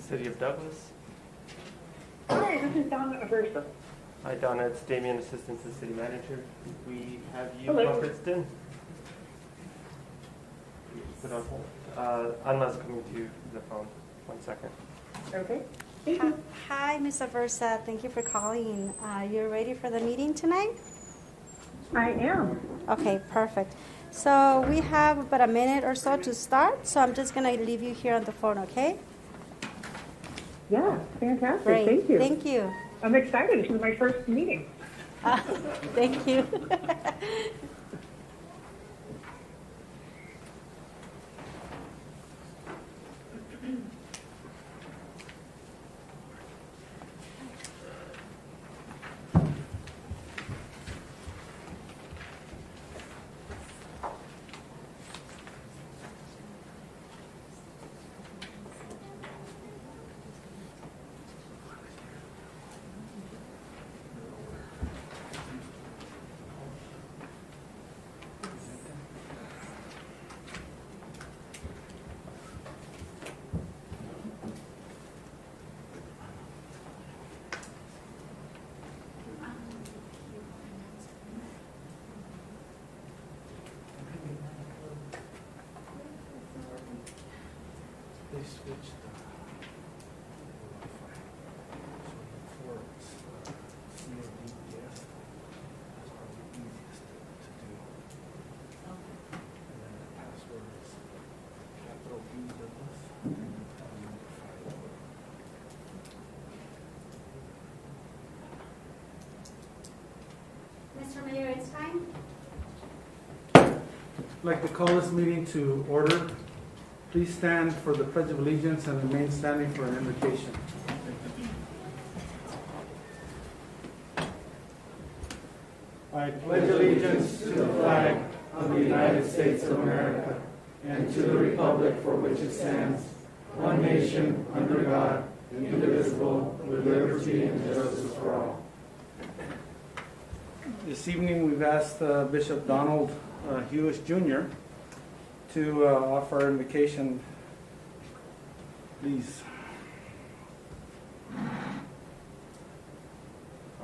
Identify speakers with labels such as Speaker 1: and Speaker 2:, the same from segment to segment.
Speaker 1: City of Douglas.
Speaker 2: Hi, this is Donna Aversa.
Speaker 1: Hi Donna, it's Damien, Assistant to the City Manager. We have you
Speaker 2: Hello.
Speaker 1: conferenced in. Put on hold. Anna's coming to the phone. 1 second.
Speaker 2: Okay. Thank you.
Speaker 3: Hi, Ms. Aversa. Thank you for calling. You're ready for the meeting tonight?
Speaker 2: I am.
Speaker 3: Okay, perfect. So we have about a minute or so to start, so I'm just going to leave you here on the phone, okay?
Speaker 2: Yeah, fantastic.
Speaker 3: Great.
Speaker 2: Thank you.
Speaker 3: Thank you.
Speaker 2: I'm excited. This is my first meeting.
Speaker 3: Thank you.
Speaker 4: They switched the Wi-Fi. So for CODPS, that's probably the easiest to do. And then the password is capital B Douglas. And then number 5.
Speaker 3: Mr. Mayor, it's time.
Speaker 4: I'd like to call this meeting to order. Please stand for the Pledge of Allegiance and remain standing for an invocation. I pledge allegiance to the flag of the United States of America and to the republic for which it stands, one nation, under God, indivisible, with liberty and justice for all. This evening we've asked Bishop Donald Hewish Jr. to offer our invocation, please.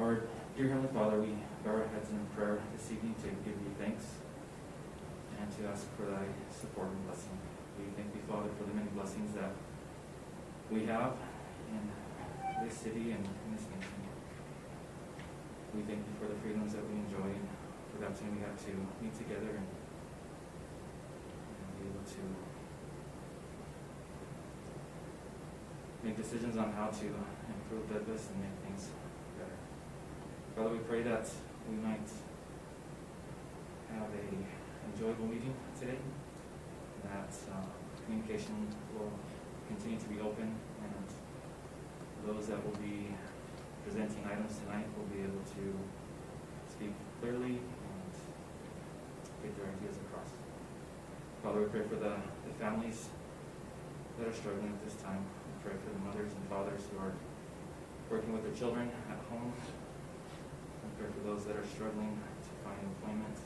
Speaker 5: Our dear Heavenly Father, we bow our heads in prayer this evening to give you thanks and to ask for thy support and blessing. We thank you, Father, for the many blessings that we have in this city and in this nation. We thank you for the freedoms that we enjoy and for the opportunity we have to meet together and be able to make decisions on how to improve Douglas and make things better. Father, we pray that we might have a enjoyable meeting today, that communication will continue to be open, and those that will be presenting items tonight will be able to speak clearly and get their ideas across. Father, we pray for the families that are struggling at this time. We pray for the mothers and fathers who are working with their children at home. We pray for those that are struggling to find employment.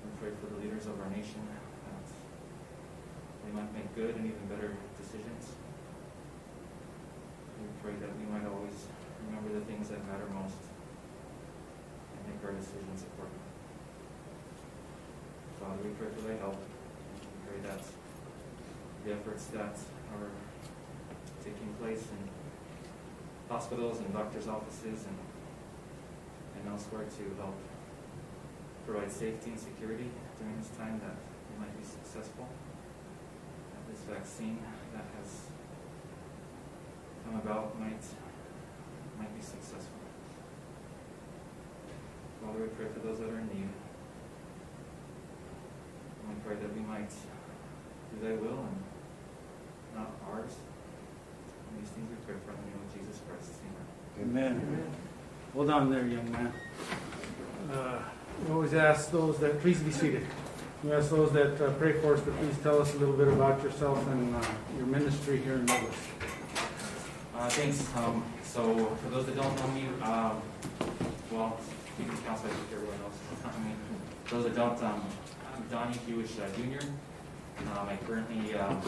Speaker 5: We pray for the leaders of our nation that they might make good and even better decisions. We pray that we might always remember the things that matter most and make our decisions accordingly. Father, we pray for thy help. We pray that the efforts that are taking place in hospitals and doctors' offices and elsewhere to help provide safety and security during this time, that we might be successful. That this vaccine that has come about might be successful. Father, we pray for those that are in need. We pray that we might do thy will and not ours. And these things we pray for in the name of Jesus Christ. Amen.
Speaker 4: Amen. Hold on there, young man. We always ask those that, please be seated. We ask those that pray for us to please tell us a little bit about yourself and your ministry here in Douglas.
Speaker 5: Thanks. So for those that don't know me, well, speaking to counsel, I think everyone else. For those that don't, I'm Donnie Hewish Jr. I currently have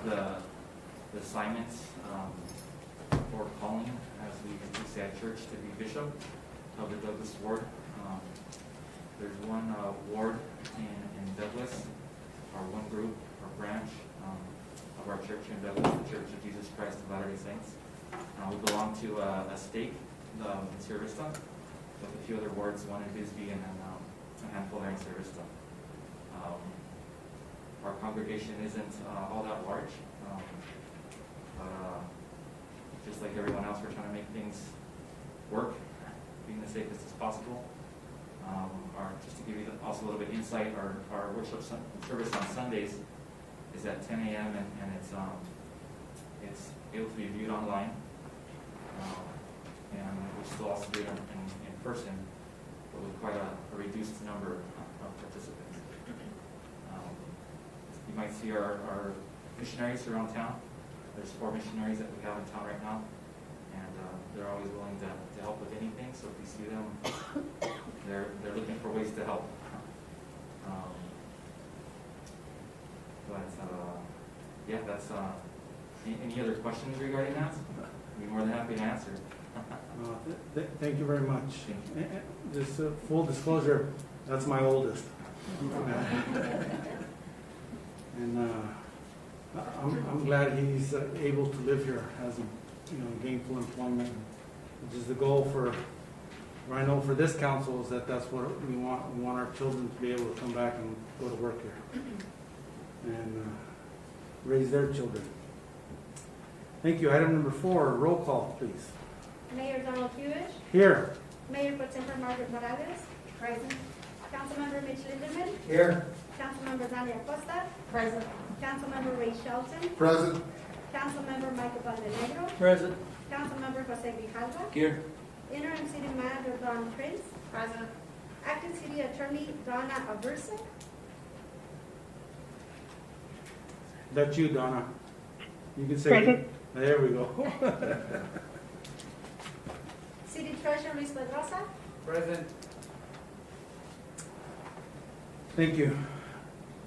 Speaker 5: the the assignment for calling, as we say at church, to be bishop of the Douglas Ward. There's one ward in Douglas, or one group or branch of our church in Douglas, the Church of Jesus Christ of Latter-day Saints. We belong to a stake in Sierra Vista, with a few other wards, one in Bisbee and then a handful there in Sierra Vista. Our congregation isn't all that large, but just like everyone else, we're trying to make things work, being the safest as possible. Just to give you also a little bit of insight, our worship service on Sundays is at 10 a.m. and it's able to be viewed online, and we still also do it in person, but with quite a reduced number of participants. You might see our missionaries around town. There's 4 missionaries that we have in town right now, and they're always willing to help with anything. So if you see them, they're looking for ways to help. Yeah, that's. Any other questions regarding that? I'd be more than happy to answer.
Speaker 4: Thank you very much. Just full disclosure, that's my oldest. And I'm glad he's able to live here, has gainful employment, which is the goal for, I know for this council, is that's what we want. We want our children to be able to come back and go to work here and raise their children. Thank you. Item number 4, roll call, please.
Speaker 6: Mayor Donald Hewish.
Speaker 4: Here.
Speaker 6: Mayor Pro Tempore Margaret Morales. Present. Councilmember Mitch Lindeman.
Speaker 4: Here.
Speaker 6: Councilmember Dania Costa.
Speaker 2: Present.
Speaker 6: Councilmember Ray Shelton.
Speaker 4: Present.
Speaker 6: Councilmember Michael Valdenegro.
Speaker 4: Present.
Speaker 6: Councilmember Jose Grijalva.
Speaker 4: Here.
Speaker 6: Interim City Manager Don Prince. Present. Acting City Attorney Donna Aversa.
Speaker 4: That's you, Donna. You can say.
Speaker 2: Present.
Speaker 4: There we go.
Speaker 6: City Treasurer Luis Pedrosa.
Speaker 4: Present. Thank you.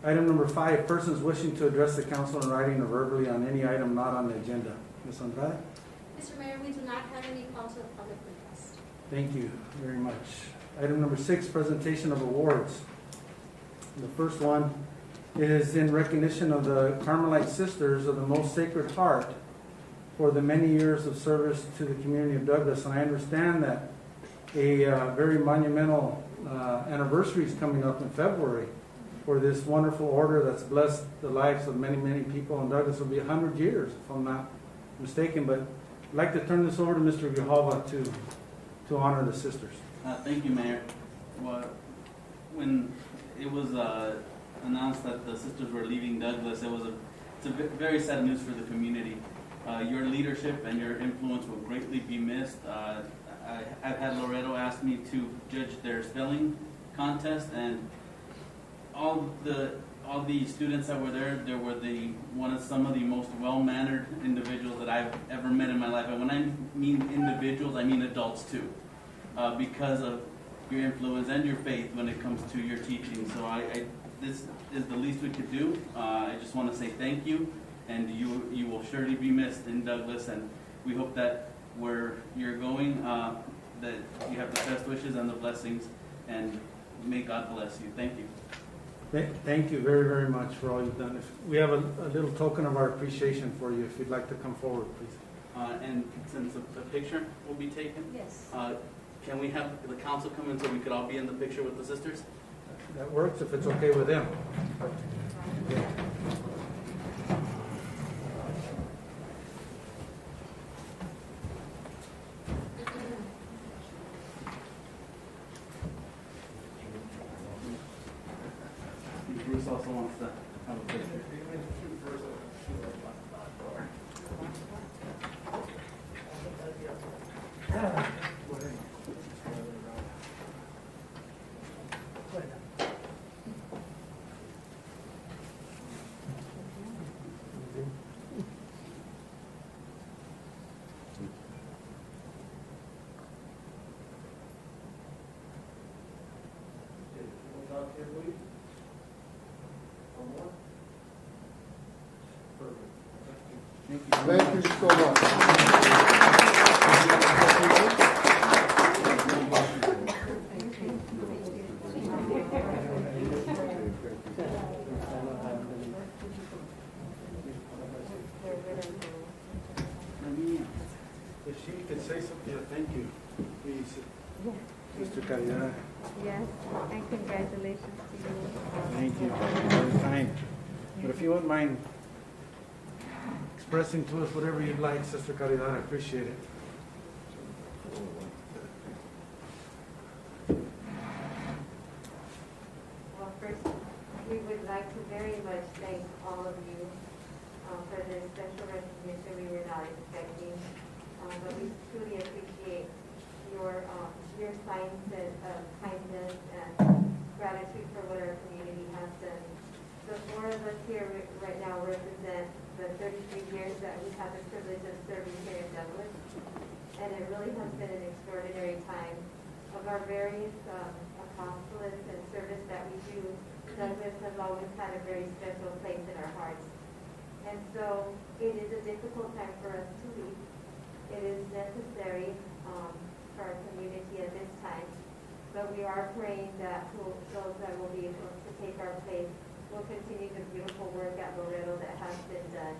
Speaker 4: Item number 5, persons wishing to address the council in writing or verbally on any item not on the agenda. Ms. Andrade?
Speaker 6: Mr. Mayor, we do not have any calls to the public request.
Speaker 4: Thank you very much. Item number 6, presentation of awards. The first one is in recognition of the Carmelite Sisters of the Most Sacred Heart for the many years of service to the community of Douglas. And I understand that a very monumental anniversary is coming up in February for this wonderful order that's blessed the lives of many, many people in Douglas. It'll be 100 years, if I'm not mistaken. But I'd like to turn this over to Mr. Grijalva to honor the sisters.
Speaker 7: Thank you, Mayor. Well, when it was announced that the sisters were leaving Douglas, it's a very sad news for the community. Your leadership and your influence will greatly be missed. I've had Loreto ask me to judge their spelling contest, and all the students that were there, they were some of the most well-mannered individuals that I've ever met in my life. And when I mean individuals, I mean adults too, because of your influence and your faith when it comes to your teaching. So this is the least we could do. I just want to say thank you, and you will surely be missed in Douglas, and we hope that where you're going, that you have the best wishes and the blessings, and may God bless you. Thank you.
Speaker 4: Thank you very, very much for all you've done. If we have a little token of our appreciation for you, if you'd like to come forward, please.
Speaker 7: And since the picture will be taken,
Speaker 6: Yes.
Speaker 7: can we have the council come in so we could all be in the picture with the sisters?
Speaker 4: That works if it's okay with them.
Speaker 7: Bruce also wants to have a picture. Thank
Speaker 4: Thank you so much. If she could say something, thank you, please, Mr. Caridad.
Speaker 8: Yes, and congratulations to you.
Speaker 4: Thank you. Very kind. But if you wouldn't mind expressing to us whatever you'd like, Sister Caridad, I appreciate it.
Speaker 8: Well, first, we would like to very much thank all of you for this special recognition we were not expecting. But we truly appreciate your signs of kindness and gratitude for what our community has done. The four of us here right now represent the 33 years that we have the privilege of serving here in Douglas. And it really has been an extraordinary time. Of our various apostolates and service that we do, Douglas has always had a very special place in our hearts. And so it is a difficult time for us to leave. It is necessary for our community at this time, but we are praying that those that will be able to take our place will continue the beautiful work at Loretto that has been done.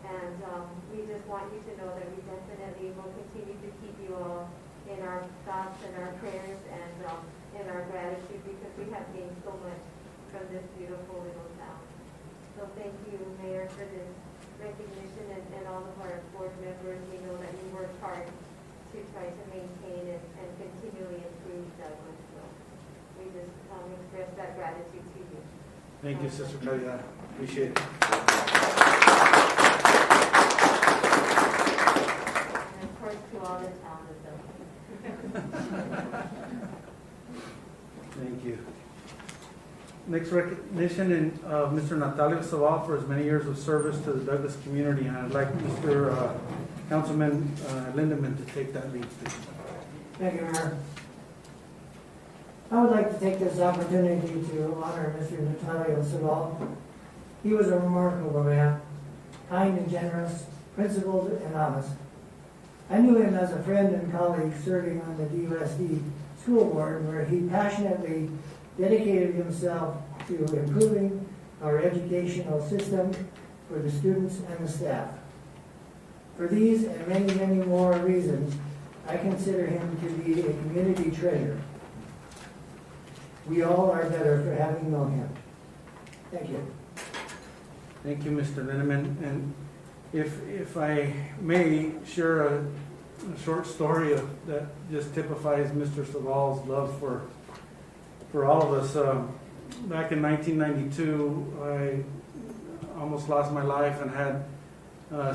Speaker 8: And we just want you to know that we definitely will continue to keep you all in our thoughts and our prayers and in our gratitude, because we have gained so much from this beautiful little town. So thank you, Mayor, for this recognition, and all of our board members. We know that you work hard to try to maintain and continually improve Douglas. So we just express that gratitude to you.
Speaker 4: Thank you, Sister Caridad. Appreciate it.
Speaker 8: And of course, to all the town of Douglas.
Speaker 4: Thank you. Next recognition of Mr. Natalio Zaval for his many years of service to the Douglas community. And I'd like Mr. Councilman Lindeman to take that lead, please.
Speaker 9: Thank you, Mayor. I would like to take this opportunity to honor Mr. Natalio Zaval. He was a remarkable man, kind and generous, principled and honest. I knew him as a friend and colleague serving on the DUSD school board, where he passionately dedicated himself to improving our educational system for the students and the staff. For these and many, many more reasons, I consider him to be a community treasure. We all are better for having known him. Thank you.
Speaker 4: Thank you, Mr. Lindeman. And if I may share a short story that just typifies Mr. Zaval's love for all of us. Back in 1992, I almost lost my life and had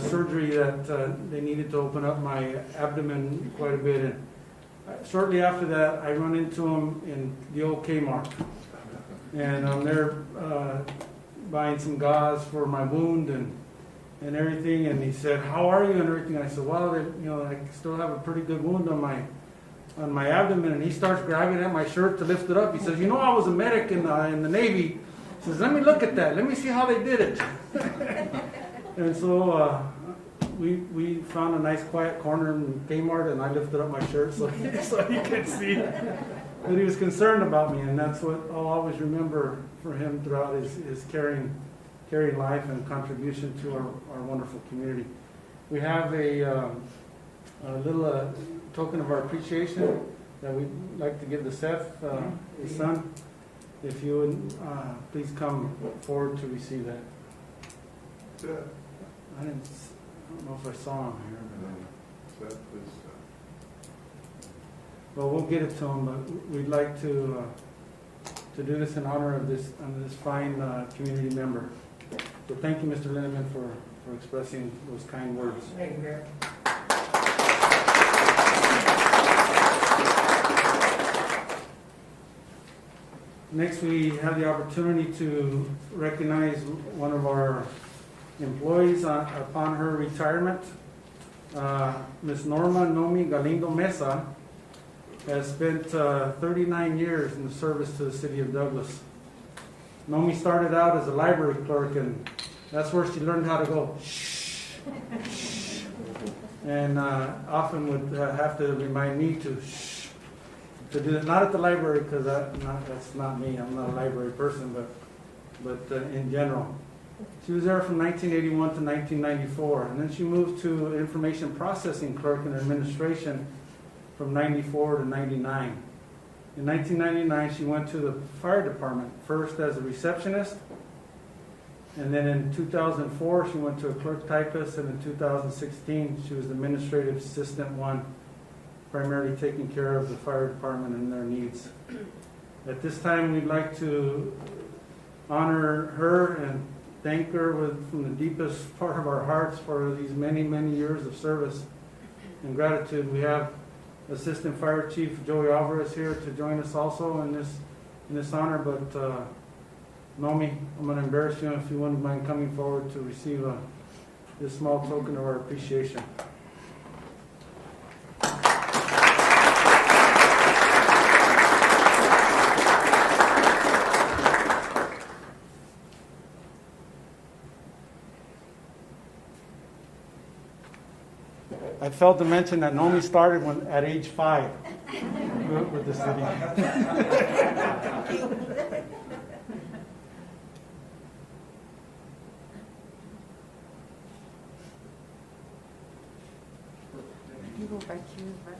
Speaker 4: surgery that they needed to open up my abdomen quite a bit. And shortly after that, I run into him in the old Kmart. And I'm there buying some gauze for my wound and everything. And he said, "How are you?" and everything. I said, "Well, I still have a pretty good wound on my abdomen." And he starts grabbing at my shirt to lift it up. He says, "I was a medic in the Navy." He says, "Let me look at that. Let me see how they did it." And so we found a nice quiet corner in Kmart, and I lifted up my shirt so he could see that he was concerned about me. And that's what I'll always remember for him throughout his caring life and contribution to our wonderful community. We have a little token of our appreciation that we'd like to give to Seth, his son. If you would please come forward to receive that. I don't know if I saw him here.
Speaker 10: Seth is,
Speaker 4: Well, we'll get it to him, but we'd like to do this in honor of this fine community member. So thank you, Mr. Lindeman, for expressing those kind words.
Speaker 9: Thank you, Mayor.
Speaker 4: Next, we have the opportunity to recognize one of our employees upon her retirement. Ms. Norma Nomi Galindo Mesa has spent 39 years in the service to the city of Douglas. Nomi started out as a library clerk, and that's where she learned how to go shh And often would have to remind me to shh, to do that. Not at the library, because that's not me. I'm not a library person, but in general. She was there from 1981 to 1994, and then she moved to information processing clerk in administration from 94 to 99. In 1999, she went to the fire department, first as a receptionist, and then in 2004, she went to a clerk typist, and in 2016, she was administrative assistant 1, primarily taking care of the fire department and their needs. At this time, we'd like to honor her and thank her from the deepest part of our hearts for these many, many years of service and gratitude. We have Assistant Fire Chief Joey Alvarez here to join us also in this honor, but Nomi, I'm going to embarrass you if you wouldn't mind coming forward to receive this small token of our appreciation. I failed to mention that Nomi started at age 5 with the city.
Speaker 10: You go back here, right?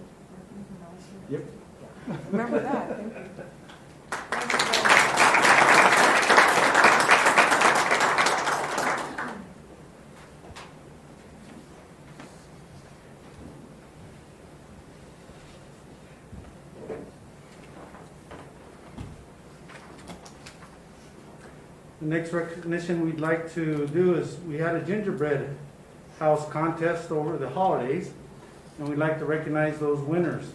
Speaker 4: Yep.
Speaker 10: Remember that.
Speaker 4: The next recognition we'd like to do is we had a gingerbread house contest over the holidays, and we'd like to recognize those winners.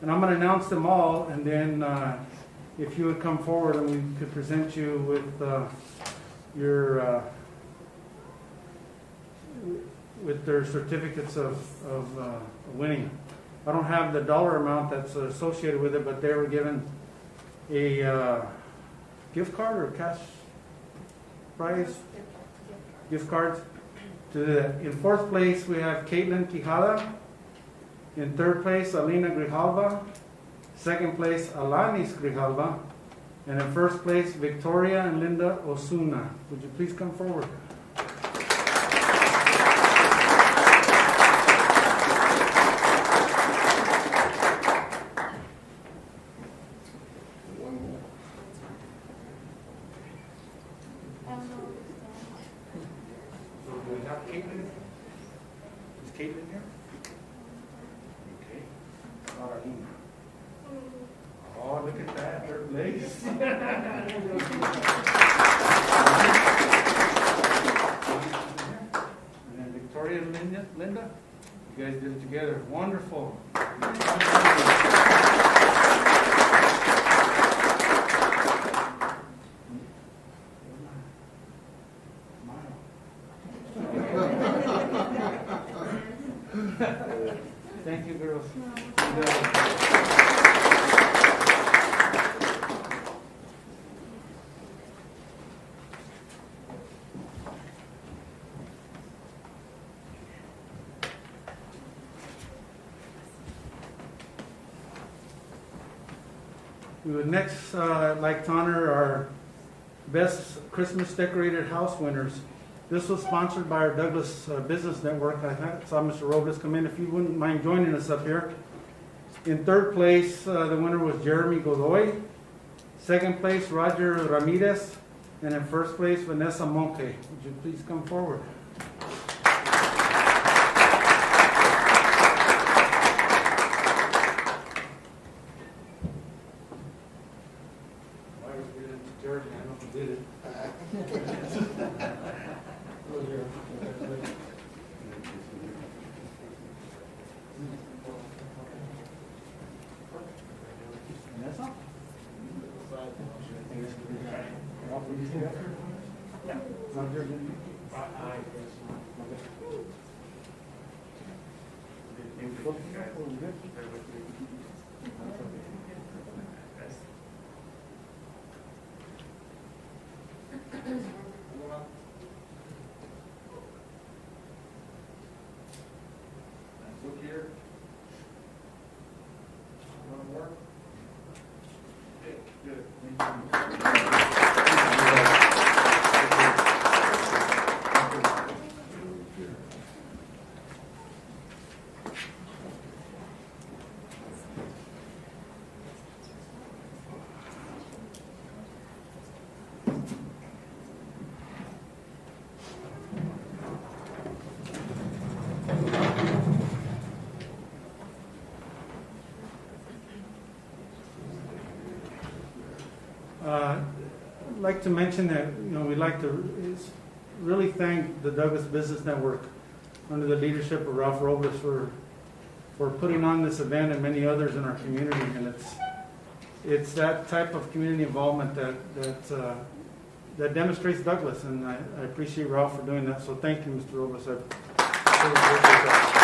Speaker 4: And I'm going to announce them all, and then if you would come forward and we could present you with their certificates of winning. I don't have the dollar amount that's associated with it, but they were given a gift card or cash prize, gift cards. In fourth place, we have Caitlin Quijada. In third place, Alina Grijalva. Second place, Alanis Grijalva. And in first place, Victoria and Linda Osuna. Would you please come forward? Caitlin? Is Caitlin here? Okay. Not Arlene. Oh, look at that. Third place. And then Victoria and Linda. You guys did it together. Wonderful. Thank you, girls. We would next like to honor our best Christmas decorated house winners. This was sponsored by our Douglas Business Network. I saw Mr. Robles come in. If you wouldn't mind joining us up here. In third place, the winner was Jeremy Godoy. Second place, Roger Ramirez. And in first place, Vanessa Monke. Would you please come forward? Jeremy, I know who did it. I'd like to mention that, we'd like to really thank the Douglas Business Network under the leadership of Ralph Robles for putting on this event and many others in our community. And it's that type of community involvement that demonstrates Douglas, and I appreciate Ralph for doing that. So thank you, Mr. Robles. I really appreciate that.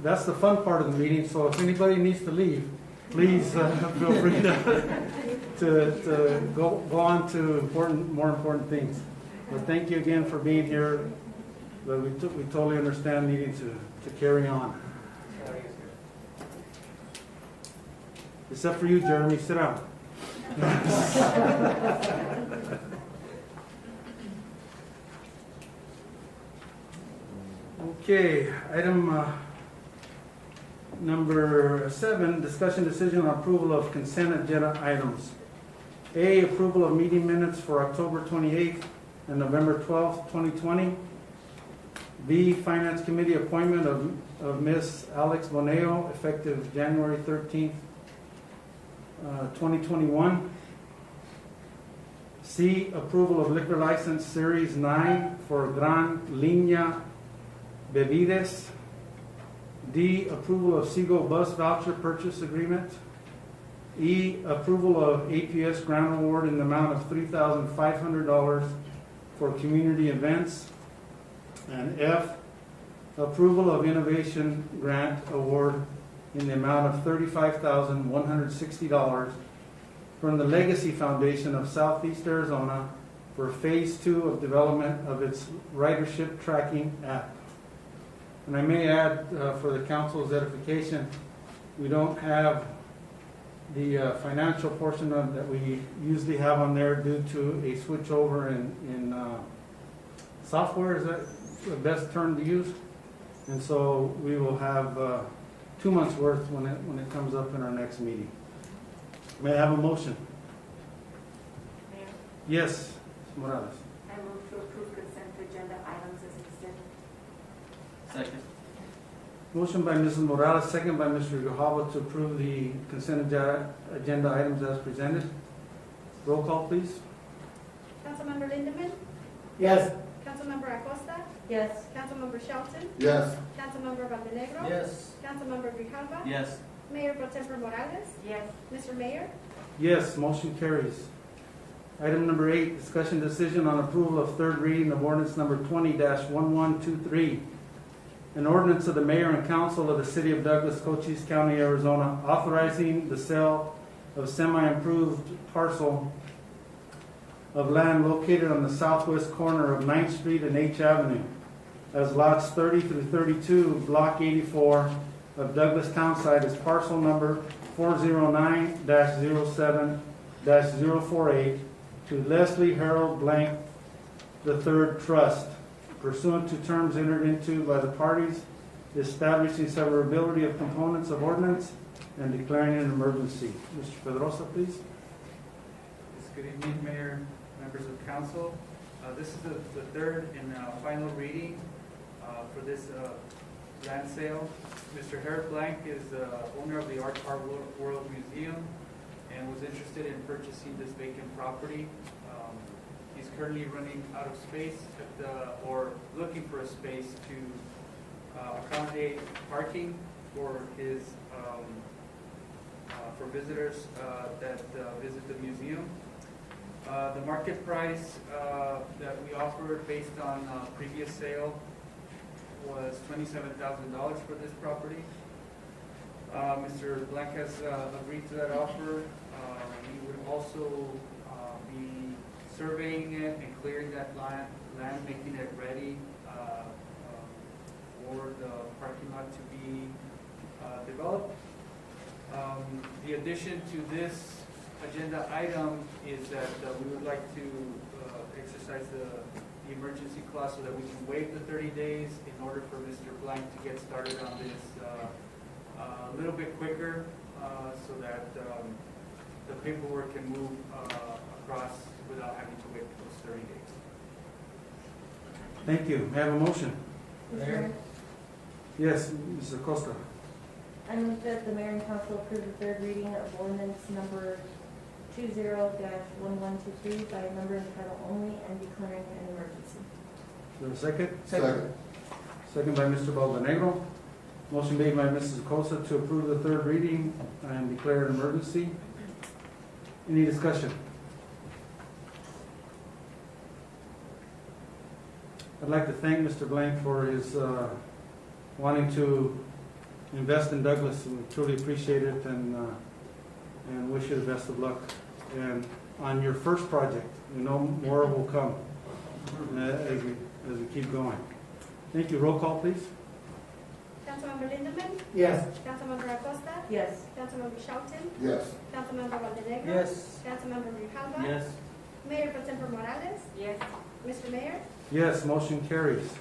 Speaker 4: That's the fun part of the meeting. So if anybody needs to leave, please feel free to go on to more important things. But thank you again for being here. But we totally understand needing to carry on. Except for you, Jeremy. Sit down. Okay, item number 7, discussion decision on approval of consent agenda items. A, approval of meeting minutes for October 28th and November 12th, 2020. B, Finance Committee appointment of Ms. Alex Boneo, effective January 13th, 2021. C, approval of liquor license Series 9 for Gran Línea Bebidas. D, approval of Seago Bus Voucher Purchase Agreement. E, approval of APS Grant Award in the amount of $3,500 for community events. And F, approval of Innovation Grant Award in the amount of $35,160 from the Legacy Foundation of Southeast Arizona for Phase 2 of development of its ridership tracking app. And I may add, for the council's edification, we don't have the financial portion of that we usually have on there due to a switchover in software. Is that the best term to use? And so we will have 2 months worth when it comes up in our next meeting. May I have a motion?
Speaker 8: Mayor,
Speaker 4: Yes, Morales.
Speaker 8: I move to approve consent agenda items as listed.
Speaker 7: Second.
Speaker 4: Motion by Mrs. Morales, second by Mr. Grijalva to approve the consent agenda items as presented. Roll call, please.
Speaker 6: Councilmember Lindemann,
Speaker 9: Yes.
Speaker 6: Councilmember Acosta,
Speaker 8: Yes.
Speaker 6: Councilmember Shelton,
Speaker 9: Yes.
Speaker 6: Councilmember Valdenegro,
Speaker 9: Yes.
Speaker 6: Councilmember Grijalva,
Speaker 7: Yes.
Speaker 6: Mayor Pro Tempore Morales,
Speaker 8: Yes.
Speaker 6: Mr. Mayor,
Speaker 4: Yes, motion carries. Item number 8, discussion decision on approval of third reading of ordinance number 20-1123. An ordinance of the mayor and council of the city of Douglas, Cochise County, Arizona, authorizing the sale of semi-improved parcel of land located on the southwest corner of 9th Street and H Avenue as lots 30 through 32, block 84 of Douglas Townsite as parcel number 409-07-048 to Leslie Harold Blank III Trust, pursuant to terms entered into by the parties, establishing severability of components of ordinance and declaring an emergency. Mr. Pedrosa, please.
Speaker 11: Yes, good evening, Mayor, members of council. This is the third and final reading for this land sale. Mr. Harold Blank is the owner of the Art World Museum and was interested in purchasing this vacant property. He's currently running out of space or looking for a space to accommodate parking for his for visitors that visit the museum. The market price that we offered based on previous sale was $27,000 for this property. Mr. Blank has agreed to that offer. He would also be surveying it and clearing that land, making it ready for the parking lot to be developed. The addition to this agenda item is that we would like to exercise the emergency clause so that we can waive the 30 days in order for Mr. Blank to get started on this a little bit quicker so that the paperwork can move across without having to wait those 30 days.
Speaker 4: Thank you. May I have a motion?
Speaker 9: Mayor?
Speaker 4: Yes, Mr. Costa.
Speaker 8: I move that the mayor and council approve the third reading of ordinance number 20-1123 by number and title only and declaring an emergency.
Speaker 4: Is there a second?
Speaker 12: Second.
Speaker 4: Second by Mr. Baldenegro. Motion made by Mrs. Acosta to approve the third reading and declare an emergency. Any discussion? I'd like to thank Mr. Blank for his wanting to invest in Douglas. We truly appreciate it and wish you the best of luck. And on your first project, we know more will come as we keep going. Thank you. Roll call, please.
Speaker 6: Councilmember Lindemann,
Speaker 9: Yes.
Speaker 6: Councilmember Acosta,
Speaker 8: Yes.
Speaker 6: Councilmember Shelton,
Speaker 12: Yes.
Speaker 6: Councilmember Valdenegro.
Speaker 9: Yes.
Speaker 6: Councilmember Grijalva.
Speaker 7: Yes.
Speaker 6: Mayor Pro Tempore Morales.
Speaker 8: Yes.
Speaker 6: Mr. Mayor.
Speaker 4: Yes, motion carries.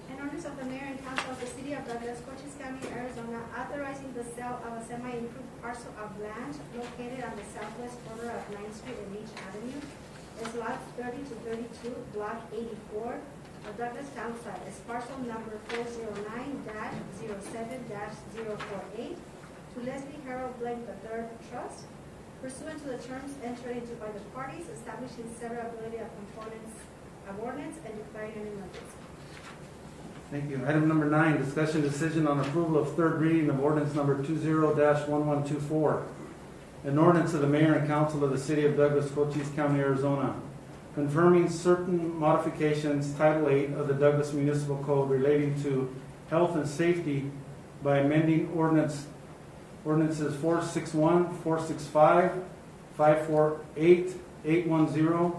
Speaker 6: An ordinance of the mayor and council of the city of Douglas, Cochise County, Arizona, authorizing the sale of a semi-improved parcel of land located on the southwest corner of 9th Street and Leach Avenue. Is lots 30 to 32, block 84 of Douglas Townsite. Is parcel number 409-07-048 to Leslie Harold Blank III Trust, pursuant to the terms entered into by the parties, establishing severability of components of ordinance and declaring an emergency.
Speaker 4: Thank you. Item number 9, discussion decision on approval of third reading of ordinance number 20-1124. An ordinance of the mayor and council of the city of Douglas, Cochise County, Arizona, confirming certain modifications, Title 8 of the Douglas Municipal Code relating to health and safety by amending ordinances 461, 465, 548, 810,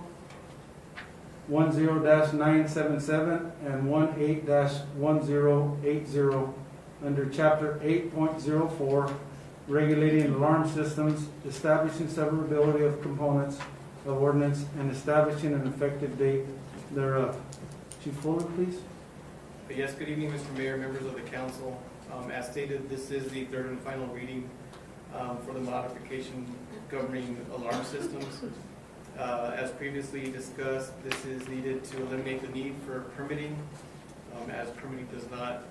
Speaker 4: 10-977, and 18-1080 under Chapter 8.04, regulating alarm systems, establishing severability of components of ordinance, and establishing an effective date thereof. Chief Fuller, please.
Speaker 1: Yes, good evening, Mr. Mayor, members of the council. As stated, this is the third and final reading for the modification governing alarm systems. As previously discussed, this is needed to eliminate the need for permitting, as permitting does not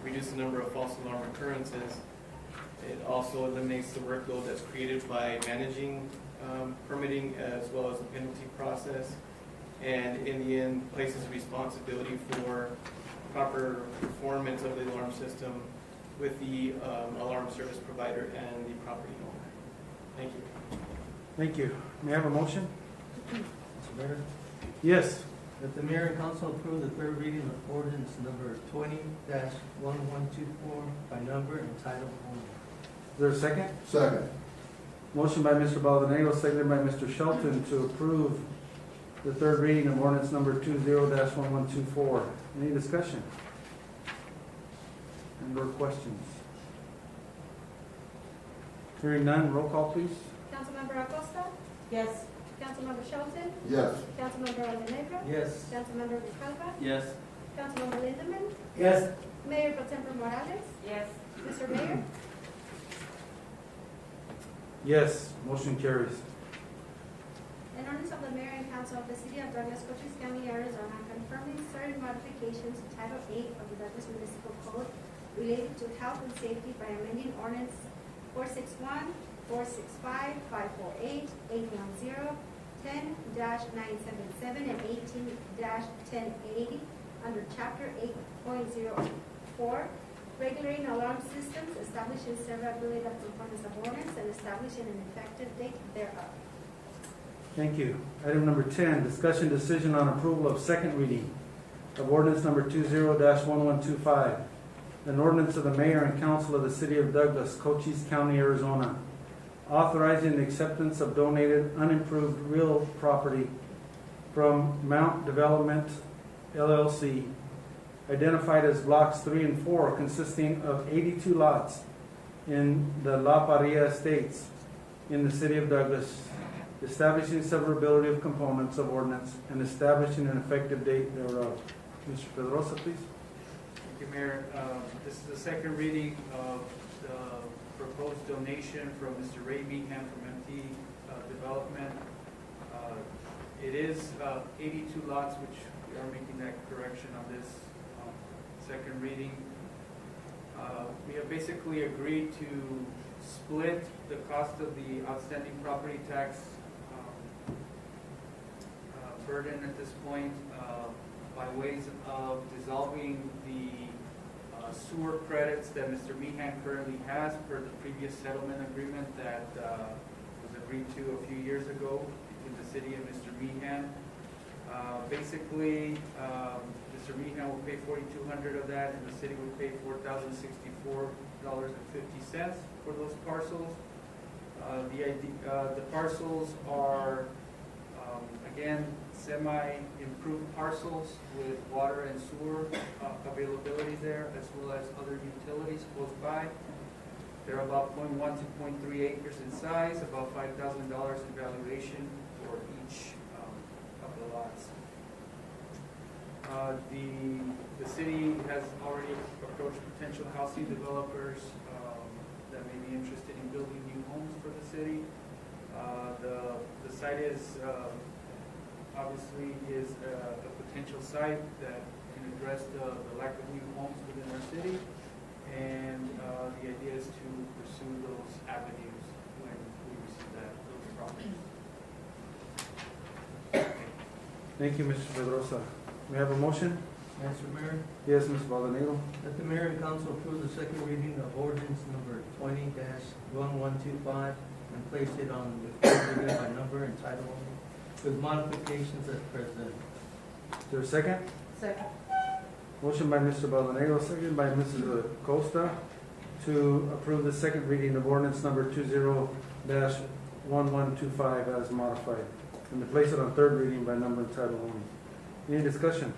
Speaker 1: reduce the number of false alarm occurrences. It also eliminates the workload that's created by managing permitting as well as the penalty process, and in the end places responsibility for proper performance of the alarm system with the alarm service provider and the property owner. Thank you.
Speaker 4: Thank you. May I have a motion?
Speaker 13: Mr. Mayor,
Speaker 4: Yes.
Speaker 13: that the mayor and council approve the third reading of ordinance number 20-1124 by number and title only.
Speaker 4: Is there a second?
Speaker 12: Second.
Speaker 4: Motion by Mr. Baldenegro, seconded by Mr. Shelton to approve the third reading of ordinance number 20-1124. Any discussion? And/or questions? Hearing none, roll call, please.
Speaker 6: Councilmember Acosta,
Speaker 8: Yes.
Speaker 6: Councilmember Shelton,
Speaker 12: Yes.
Speaker 6: Councilmember Valdenegro.
Speaker 13: Yes.
Speaker 6: Councilmember Grijalva.
Speaker 7: Yes.
Speaker 6: Councilmember Lindemann,
Speaker 9: Yes.
Speaker 6: Mayor Pro Tempore Morales.
Speaker 8: Yes.
Speaker 6: Mr. Mayor.
Speaker 4: Yes, motion carries.
Speaker 6: An ordinance of the mayor and council of the city of Douglas, Cochise County, Arizona, confirming certain modifications to Title 8 of the Douglas Municipal Code related to health and safety by amending ordinance 461, 465, 548, 810, 10-977, and 18-1080 under Chapter 8.04, regulating alarm systems, establishing severability of components of ordinance, and establishing an effective date thereof.
Speaker 4: Thank you. Item number 10, discussion decision on approval of second reading of ordinance number 20-1125, an ordinance of the mayor and council of the city of Douglas, Cochise County, Arizona, authorizing the acceptance of donated unimproved real property from Mount Development LLC, identified as blocks 3 and 4, consisting of 82 lots in the La Paria Estates in the city of Douglas, establishing severability of components of ordinance and establishing an effective date thereof. Mr. Pedrosa, please.
Speaker 11: Thank you, Mayor. This is the second reading of the proposed donation from Mr. Ray Meehan from MT Development. It is 82 lots, which we are making that correction on this second reading. We have basically agreed to split the cost of the outstanding property tax burden at this point by ways of dissolving the sewer credits that Mr. Meehan currently has per the previous settlement agreement that was agreed to a few years ago between the city and Mr. Meehan. Basically, Mr. Meehan will pay $4,200 of that, and the city would pay $4,064.50 for those parcels. The parcels are, again, semi-improved parcels with water and sewer availability there, as well as other utilities close by. They're about 0.1 to 0.3 acres in size, about $5,000 in valuation for each of the lots. The city has already approached potential housing developers that may be interested in building new homes for the city. The site is obviously is a potential site that can address the lack of new homes within our city, and the idea is to pursue those avenues when we receive those properties.
Speaker 4: Thank you, Mr. Pedrosa. May I have a motion?
Speaker 13: Mr. Mayor,
Speaker 4: Yes, Ms. Valdenero.
Speaker 13: that the mayor and council approve the second reading of ordinance number 20-1125 and place it on the third reading by number and title only, with modifications as presented.
Speaker 4: Is there a second?
Speaker 10: Second.
Speaker 4: Motion by Mr. Valdenero, second by Mrs. Acosta to approve the second reading of ordinance number 20-1125 as modified, and to place it on third reading by number and title only. Any discussion?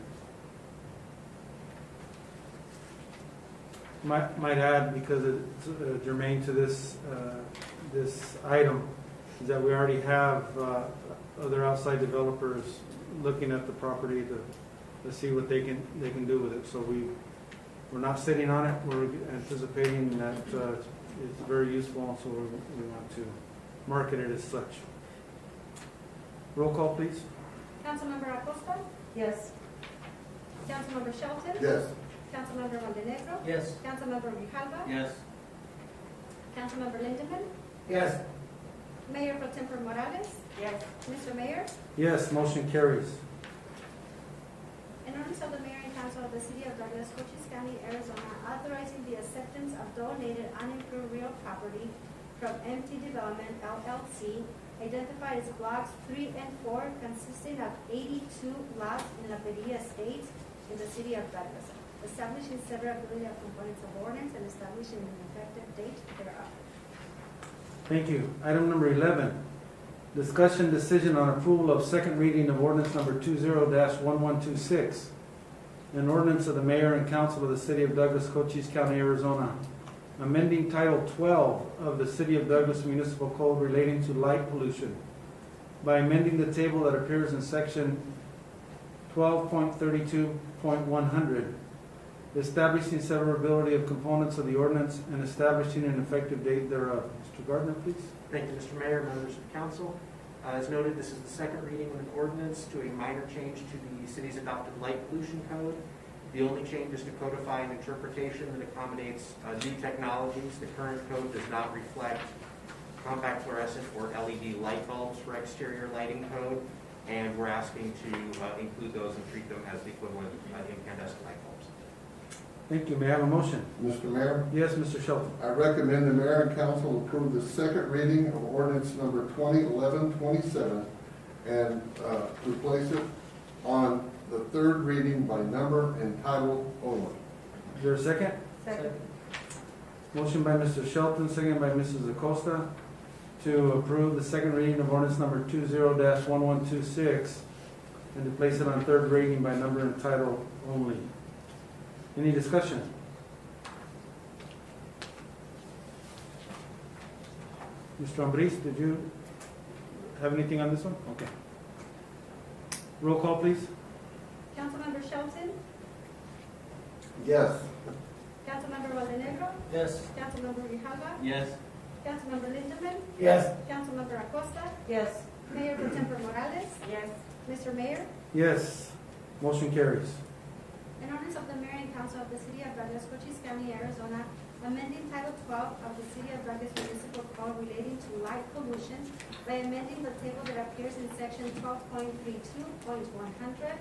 Speaker 4: Might add, because it's germane to this item, is that we already have other outside developers looking at the property to see what they can do with it. So we're not sitting on it. We're anticipating that it's very useful, so we want to market it as such. Roll call, please.
Speaker 6: Councilmember Acosta?
Speaker 10: Yes.
Speaker 6: Councilmember Shelton?
Speaker 4: Yes.
Speaker 6: Councilmember Montenegro?
Speaker 13: Yes.
Speaker 6: Councilmember Grijalva?
Speaker 7: Yes.
Speaker 6: Councilmember Lindemann?
Speaker 9: Yes.
Speaker 6: Mayor Pro Tempore Morales?
Speaker 10: Yes.
Speaker 6: Mr. Mayor?
Speaker 4: Yes, motion carries.
Speaker 6: An ordinance of the mayor and council of the city of Douglas, Cochise County, Arizona, authorizing the acceptance of donated unimproved real property from MT Development LLC, identified as blocks 3 and 4, consisting of 82 lots in La Pedia Estates in the city of Douglas, establishing severability of components of ordinance and establishing an effective date thereof.
Speaker 4: Thank you. Item number 11, discussion decision on approval of second reading of ordinance number 20-1126, an ordinance of the mayor and council of the city of Douglas, Cochise County, Arizona, amending Title 12 of the City of Douglas Municipal Code relating to light pollution by amending the table that appears in section 12.32.100, establishing severability of components of the ordinance and establishing an effective date thereof. Mr. Gardner, please.
Speaker 12: Thank you, Mr. Mayor, members of council. As noted, this is the second reading of an ordinance to a minor change to the city's adopted light pollution code. The only change is to codify an interpretation that accommodates new technologies. The current code does not reflect compact fluorescent or LED light bulbs for exterior lighting code, and we're asking to include those and treat them as the equivalent of incandescent light bulbs.
Speaker 4: Thank you. May I have a motion?
Speaker 14: Mr. Mayor,
Speaker 4: Yes, Mr. Shelton.
Speaker 14: I recommend the mayor and council approve the second reading of ordinance number 2011-27 and replace it on the third reading by number and title only.
Speaker 4: Is there a second?
Speaker 10: Second.
Speaker 4: Motion by Mr. Shelton, second by Mrs. Acosta, to approve the second reading of ordinance number 20-1126 and to place it on third reading by number and title only. Any discussion? Mr. Ambriz, did you have anything on this one? Okay. Roll call, please.
Speaker 6: Councilmember Shelton?
Speaker 14: Yes.
Speaker 6: Councilmember Montenegro?
Speaker 13: Yes.
Speaker 6: Councilmember Grijalva?
Speaker 7: Yes.
Speaker 6: Councilmember Lindemann?
Speaker 9: Yes.
Speaker 6: Councilmember Acosta?
Speaker 10: Yes.
Speaker 6: Mayor Pro Tempore Morales?
Speaker 10: Yes.
Speaker 6: Mr. Mayor?
Speaker 4: Yes. Motion carries.
Speaker 6: An ordinance of the mayor and council of the city of Douglas, Cochise County, Arizona, amending Title 12 of the City of Douglas Municipal Code relating to light pollution by amending the table that appears in section 12.32.100,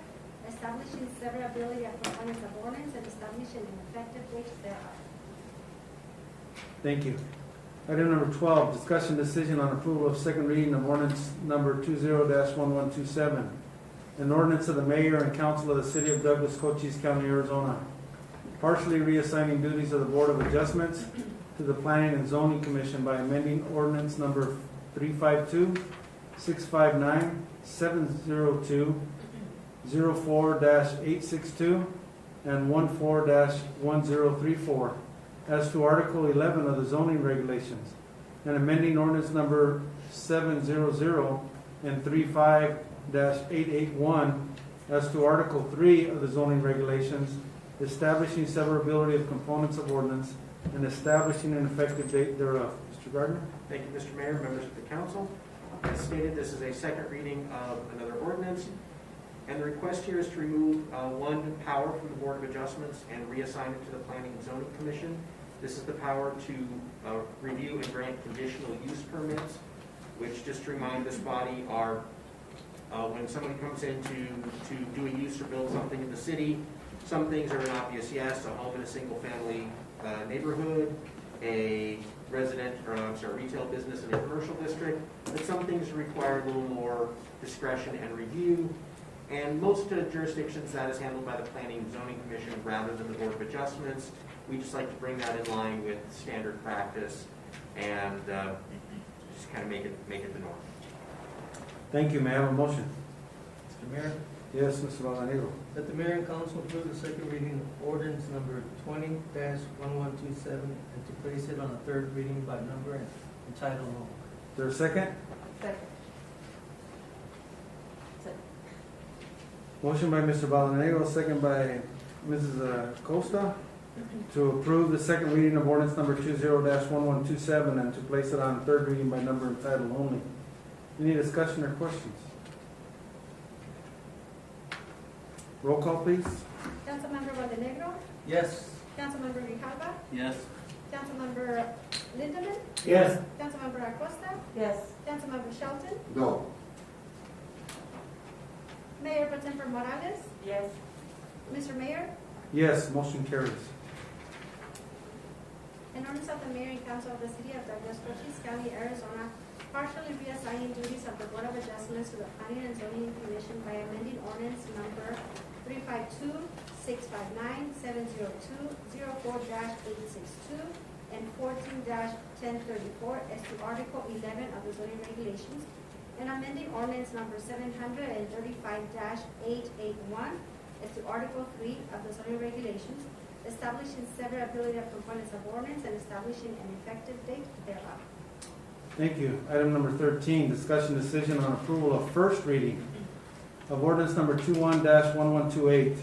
Speaker 6: establishing severability of components of ordinance and establishing an effective date thereof.
Speaker 4: Thank you. Item number 12, discussion decision on approval of second reading of ordinance number 20-1127. An ordinance of the mayor and council of the city of Douglas, Cochise County, Arizona, partially reassigning duties of the Board of Adjustments to the Planning and Zoning Commission by amending ordinance number 352, 659, 702, 04-862, and 14-1034 as to Article 11 of the zoning regulations, and amending ordinance number 700 and 35-881 as to Article 3 of the zoning regulations, establishing severability of components of ordinance and establishing an effective date thereof. Mr. Gardner?
Speaker 12: Thank you, Mr. Mayor, members of the council. As stated, this is a second reading of another ordinance, and the request here is to remove one power from the Board of Adjustments and reassign it to the Planning and Zoning Commission. This is the power to review and grant conditional use permits, which, just to remind this body, are when somebody comes in to do a use or build something in the city. Some things are an obvious yes, a home in a single-family neighborhood, a retail business in a commercial district, but some things require a little more discretion and review. And most jurisdictions, that is handled by the Planning and Zoning Commission rather than the Board of Adjustments. We just like to bring that in line with standard practice and just kind of make it the norm.
Speaker 4: Thank you. May I have a motion?
Speaker 13: Mr. Mayor,
Speaker 4: Yes, Mr. Valentino.
Speaker 13: that the mayor and council approve the second reading of ordinance number 20-1127 and to place it on a third reading by number and title only.
Speaker 4: Is there a second?
Speaker 10: Second.
Speaker 4: Motion by Mr. Valentino, second by Mrs. Costa, to approve the second reading of ordinance number 20-1127 and to place it on third reading by number and title only. Any discussion or questions? Roll call, please.
Speaker 6: Councilmember Montenegro,
Speaker 13: Yes.
Speaker 6: Councilmember Grijalva,
Speaker 7: Yes.
Speaker 6: Councilmember Lindemann,
Speaker 9: Yes.
Speaker 6: Councilmember Acosta,
Speaker 10: Yes.
Speaker 6: Councilmember Shelton,
Speaker 14: No.
Speaker 6: Mayor Pro Tempore Morales,
Speaker 10: Yes.
Speaker 6: Mr. Mayor,
Speaker 4: Yes, motion carries.
Speaker 6: an ordinance of the mayor and council of the city of Douglas, Cochise County, Arizona, partially reassigning duties of the Board of Adjustments to the Planning and Zoning Commission by amending ordinance number 352, 659, 702, 04-862, and 14-1034 as to Article 11 of the zoning regulations, and amending ordinance number 735-881 as to Article 3 of the zoning regulations, establishing severability of components of ordinance and establishing an effective date thereof.
Speaker 4: Thank you. Item number 13, discussion decision on approval of first reading of ordinance number 21-1128,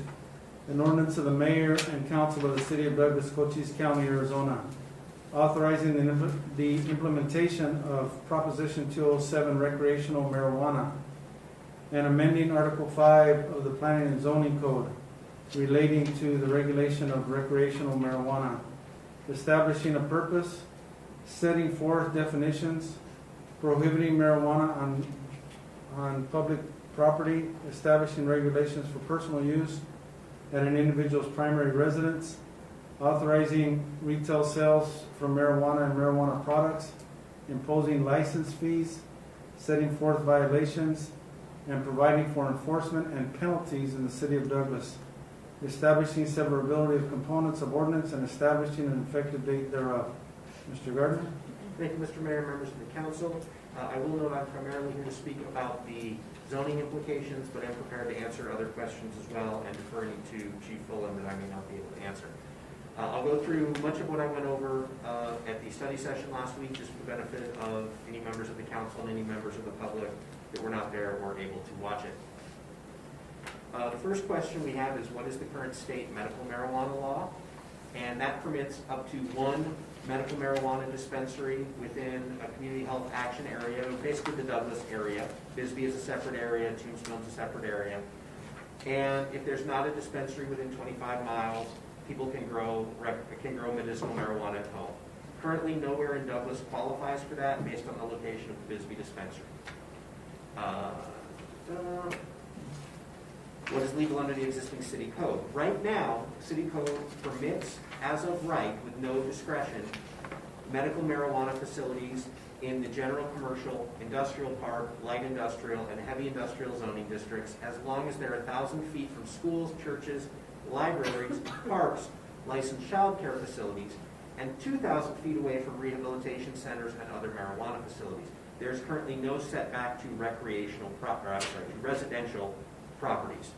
Speaker 4: an ordinance of the mayor and council of the city of Douglas, Cochise County, Arizona, authorizing the implementation of Proposition 207 recreational marijuana and amending Article 5 of the Planning and Zoning Code relating to the regulation of recreational marijuana, establishing a purpose, setting forth definitions, prohibiting marijuana on public property, establishing regulations for personal use at an individual's primary residence, authorizing retail sales for marijuana and marijuana products, imposing license fees, setting forth violations, and providing for enforcement and penalties in the city of Douglas, establishing severability of components of ordinance and establishing an effective date thereof. Mr. Gardner?
Speaker 12: Thank you, Mr. Mayor, members of the council. I will note I'm primarily here to speak about the zoning implications, but I'm prepared to answer other questions as well and deferring to Chief Fulham that I may not be able to answer. I'll go through much of what I went over at the study session last week, just for the benefit of any members of the council and any members of the public that were not there or able to watch it. The first question we have is, what is the current state medical marijuana law? And that permits up to one medical marijuana dispensary within a community health action area, basically the Douglas area. Bisbee is a separate area, Tombstone's a separate area. And if there's not a dispensary within 25 miles, people can grow medicinal marijuana at home. Currently, nowhere in Douglas qualifies for that based on the location of the Bisbee dispensary. What is legal under the existing city code? Right now, city code permits, as of right, with no discretion, medical marijuana facilities in the general commercial, industrial park, light industrial, and heavy industrial zoning districts as long as they're 1,000 feet from schools, churches, libraries, parks, licensed child care facilities, and 2,000 feet away from rehabilitation centers and other marijuana facilities. There's currently no setback to residential properties.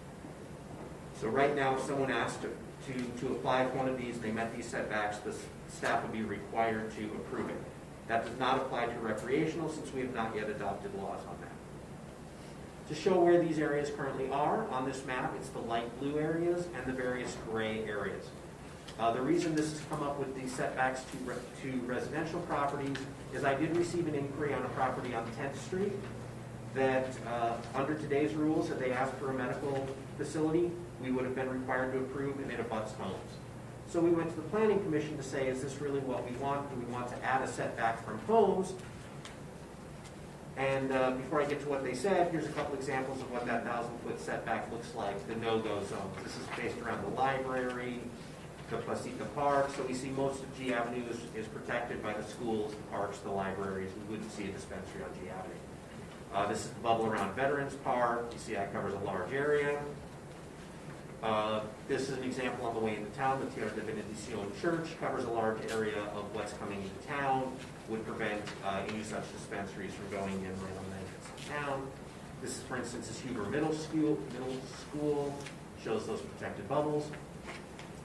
Speaker 12: So right now, if someone asked to apply for one of these, they met these setbacks, the staff would be required to approve it. That does not apply to recreational since we have not yet adopted laws on that. To show where these areas currently are on this map, it's the light blue areas and the various gray areas. The reason this has come up with these setbacks to residential properties is I did receive an inquiry on a property on 10th Street that under today's rules, if they asked for a medical facility, we would have been required to approve, and it abuts homes. So we went to the Planning Commission to say, is this really what we want? Do we want to add a setback from homes? And before I get to what they said, here's a couple examples of what that 1,000-foot setback looks like, the no-go zones. This is based around the library, the Placita Park. So we see most of G Avenue is protected by the schools, the parks, the libraries. We wouldn't see a dispensary on G Avenue. This is the bubble around Veterans Park. You see that covers a large area. This is an example on the way into town. The Tierra de Benedicción Church covers a large area of what's coming into town, would prevent any such dispensaries from going in right on the entrance of town. This is, for instance, is Huber Middle School, shows those protected bubbles.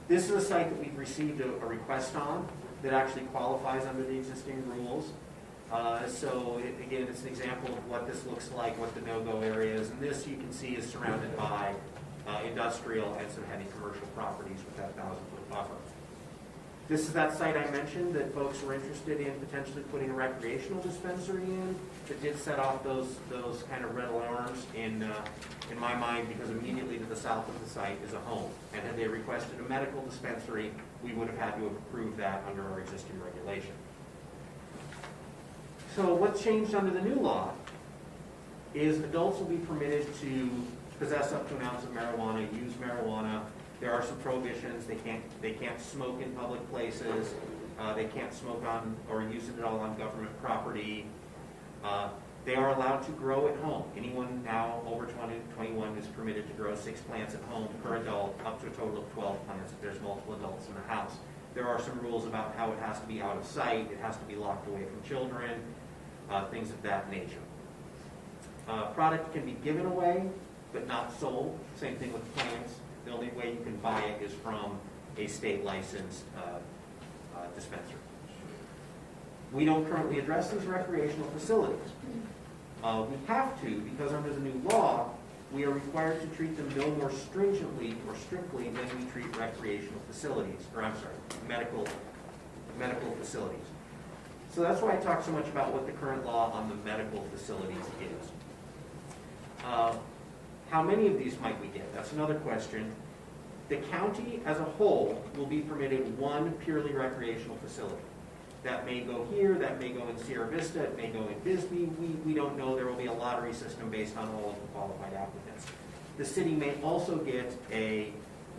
Speaker 12: This is a site that we've received a request on that actually qualifies under the existing rules. Again, it's an example of what this looks like, what the no-go area is. And this, you can see, is surrounded by industrial and some heavy commercial properties with that 1,000-foot buffer. This is that site I mentioned that folks were interested in potentially putting a recreational dispensary in. That did set off those kind of red alarms in my mind, because immediately to the south of the site is a home. And had they requested a medical dispensary, we would have had to have approved that under our existing regulation. So what's changed under the new law is adults will be permitted to possess up to an ounce of marijuana, use marijuana. There are some prohibitions. They can't smoke in public places. They can't smoke on or use it at all on government property. They are allowed to grow at home. Anyone now over 21 is permitted to grow 6 plants at home per adult, up to a total of 12 plants if there's multiple adults in the house. There are some rules about how it has to be out of sight. It has to be locked away from children, things of that nature. Product can be given away, but not sold. Same thing with plants. The only way you can buy it is from a state licensed dispensary. We don't currently address these recreational facilities. We have to, because under the new law, we are required to treat them no more stringently or strictly than we treat recreational facilities, medical facilities. So that's why I talk so much about what the current law on the medical facilities is. How many of these might we get? That's another question. The county as a whole will be permitted one purely recreational facility. That may go here, that may go in Sierra Vista, it may go in Bisbee. We don't know. There will be a lottery system based on all of the qualified applicants. The city may also get a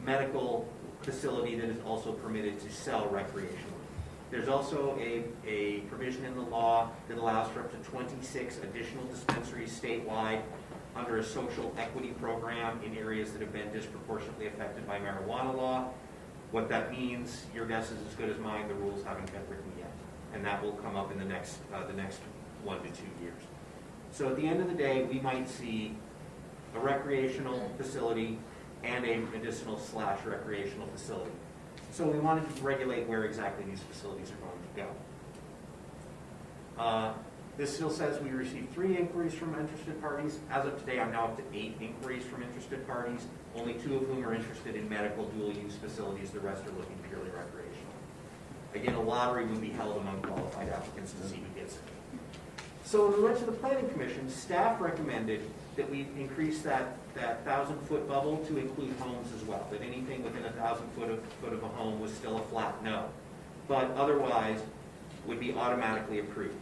Speaker 12: medical facility that is also permitted to sell recreationally. There's also a provision in the law that allows for up to 26 additional dispensaries statewide under a social equity program in areas that have been disproportionately affected by marijuana law. What that means, your guess is as good as mine. The rules haven't been written yet, and that will come up in the next 1 to 2 years. So at the end of the day, we might see a recreational facility and a medicinal/recreational facility. So we wanted to regulate where exactly these facilities are going to go. This still says we received 3 inquiries from interested parties. As of today, I'm now up to 8 inquiries from interested parties, only 2 of whom are interested in medical dual-use facilities. The rest are looking purely recreational. Again, a lottery would be held among qualified applicants to see who gets it. So when we went to the Planning Commission, staff recommended that we increase that 1,000-foot bubble to include homes as well, that anything within 1,000 foot of a home was still a flat no, but otherwise would be automatically approved.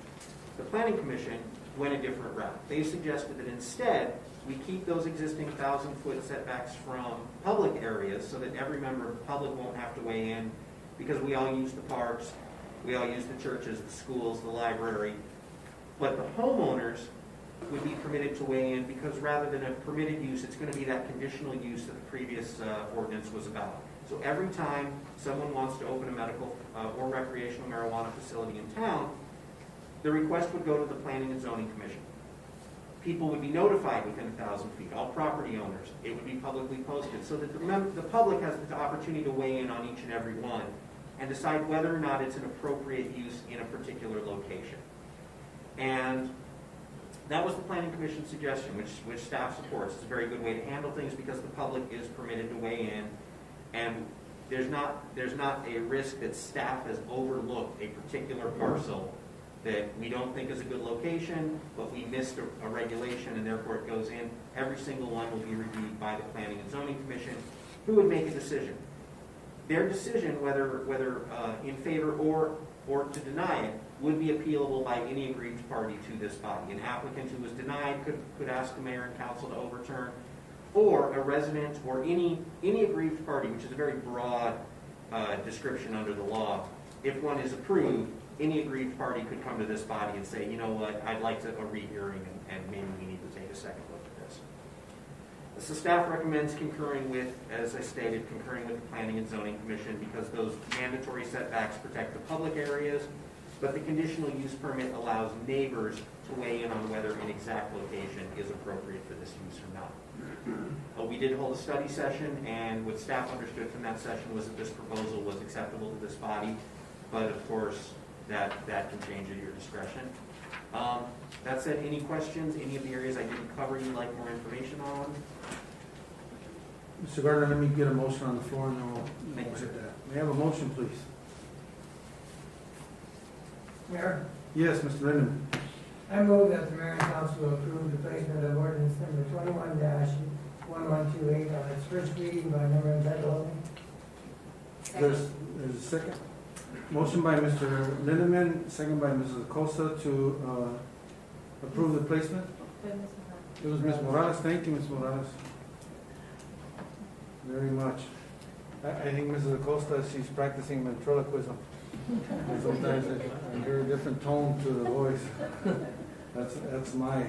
Speaker 12: The Planning Commission went a different route. They suggested that instead, we keep those existing 1,000-foot setbacks from public areas so that every member of the public won't have to weigh in, because we all use the parks, we all use the churches, the schools, the library, but the homeowners would be permitted to weigh in, because rather than a permitted use, it's going to be that conditional use that the previous ordinance was about. So every time someone wants to open a medical or recreational marijuana facility in town, the request would go to the Planning and Zoning Commission. People would be notified within 1,000 feet, all property owners. It would be publicly posted so that the public has the opportunity to weigh in on each and every one and decide whether or not it's an appropriate use in a particular location. And that was the Planning Commission's suggestion, which staff supports. It's a very good way to handle things because the public is permitted to weigh in, and there's not a risk that staff has overlooked a particular parcel that we don't think is a good location, but we missed a regulation and therefore it goes in. Every single one will be reviewed by the Planning and Zoning Commission, who would make a decision. Their decision, whether in favor or to deny it, would be appealable by any aggrieved party to this body. An applicant who was denied could ask the mayor and council to overturn, or a resident or any aggrieved party, which is a very broad description under the law. If one is approved, any aggrieved party could come to this body and say, you know what, I'd like a rehearing, and maybe we need to take a second look at this. So staff recommends concurring with, as I stated, concurring with the Planning and Zoning Commission, because those mandatory setbacks protect the public areas, but the conditional use permit allows neighbors to weigh in on whether an exact location is appropriate for this use or not. We did hold a study session, and what staff understood from that session was that this proposal was acceptable to this body, but of course, that can change at your discretion. That said, any questions, any of the areas I didn't cover you'd like more information on?
Speaker 4: Mr. Gardner, let me get a motion on the floor and then we'll
Speaker 12: Thank you, sir.
Speaker 4: hit that. May I have a motion, please?
Speaker 9: Mayor,
Speaker 4: Yes, Mr. Lindeman.
Speaker 9: I move that the mayor and council approve the placement of ordinance number 21-1128 on its first reading by number and title only.
Speaker 4: There's a second. Motion by Mr. Lindeman, second by Mrs. Acosta to approve the placement. It was Ms. Morales. Thank you, Ms. Morales. Very much. I think Mrs. Acosta, she's practicing ventriloquism. And sometimes I hear a different tone to the voice. That's my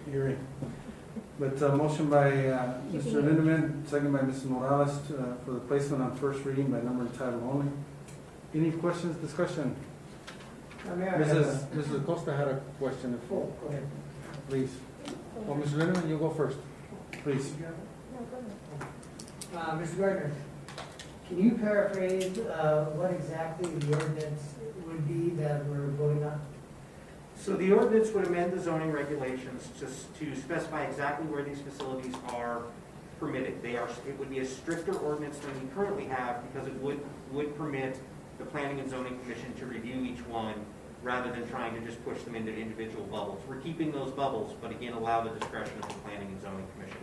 Speaker 4: hearing. But motion by Mr. Lindeman, second by Mrs. Morales for the placement on first reading by number and title only. Any questions, discussion? Mrs. Acosta had a question.
Speaker 9: Oh, go ahead.
Speaker 4: Please. Well, Mr. Lindeman, you go first. Please.
Speaker 9: Mr. Gardner, can you paraphrase what exactly the ordinance would be that we're voting on?
Speaker 12: So the ordinance would amend the zoning regulations just to specify exactly where these facilities are permitted. It would be a stricter ordinance than we currently have, because it would permit the Planning and Zoning Commission to review each one rather than trying to just push them into individual bubbles. We're keeping those bubbles, but again, allow the discretion of the Planning and Zoning Commission.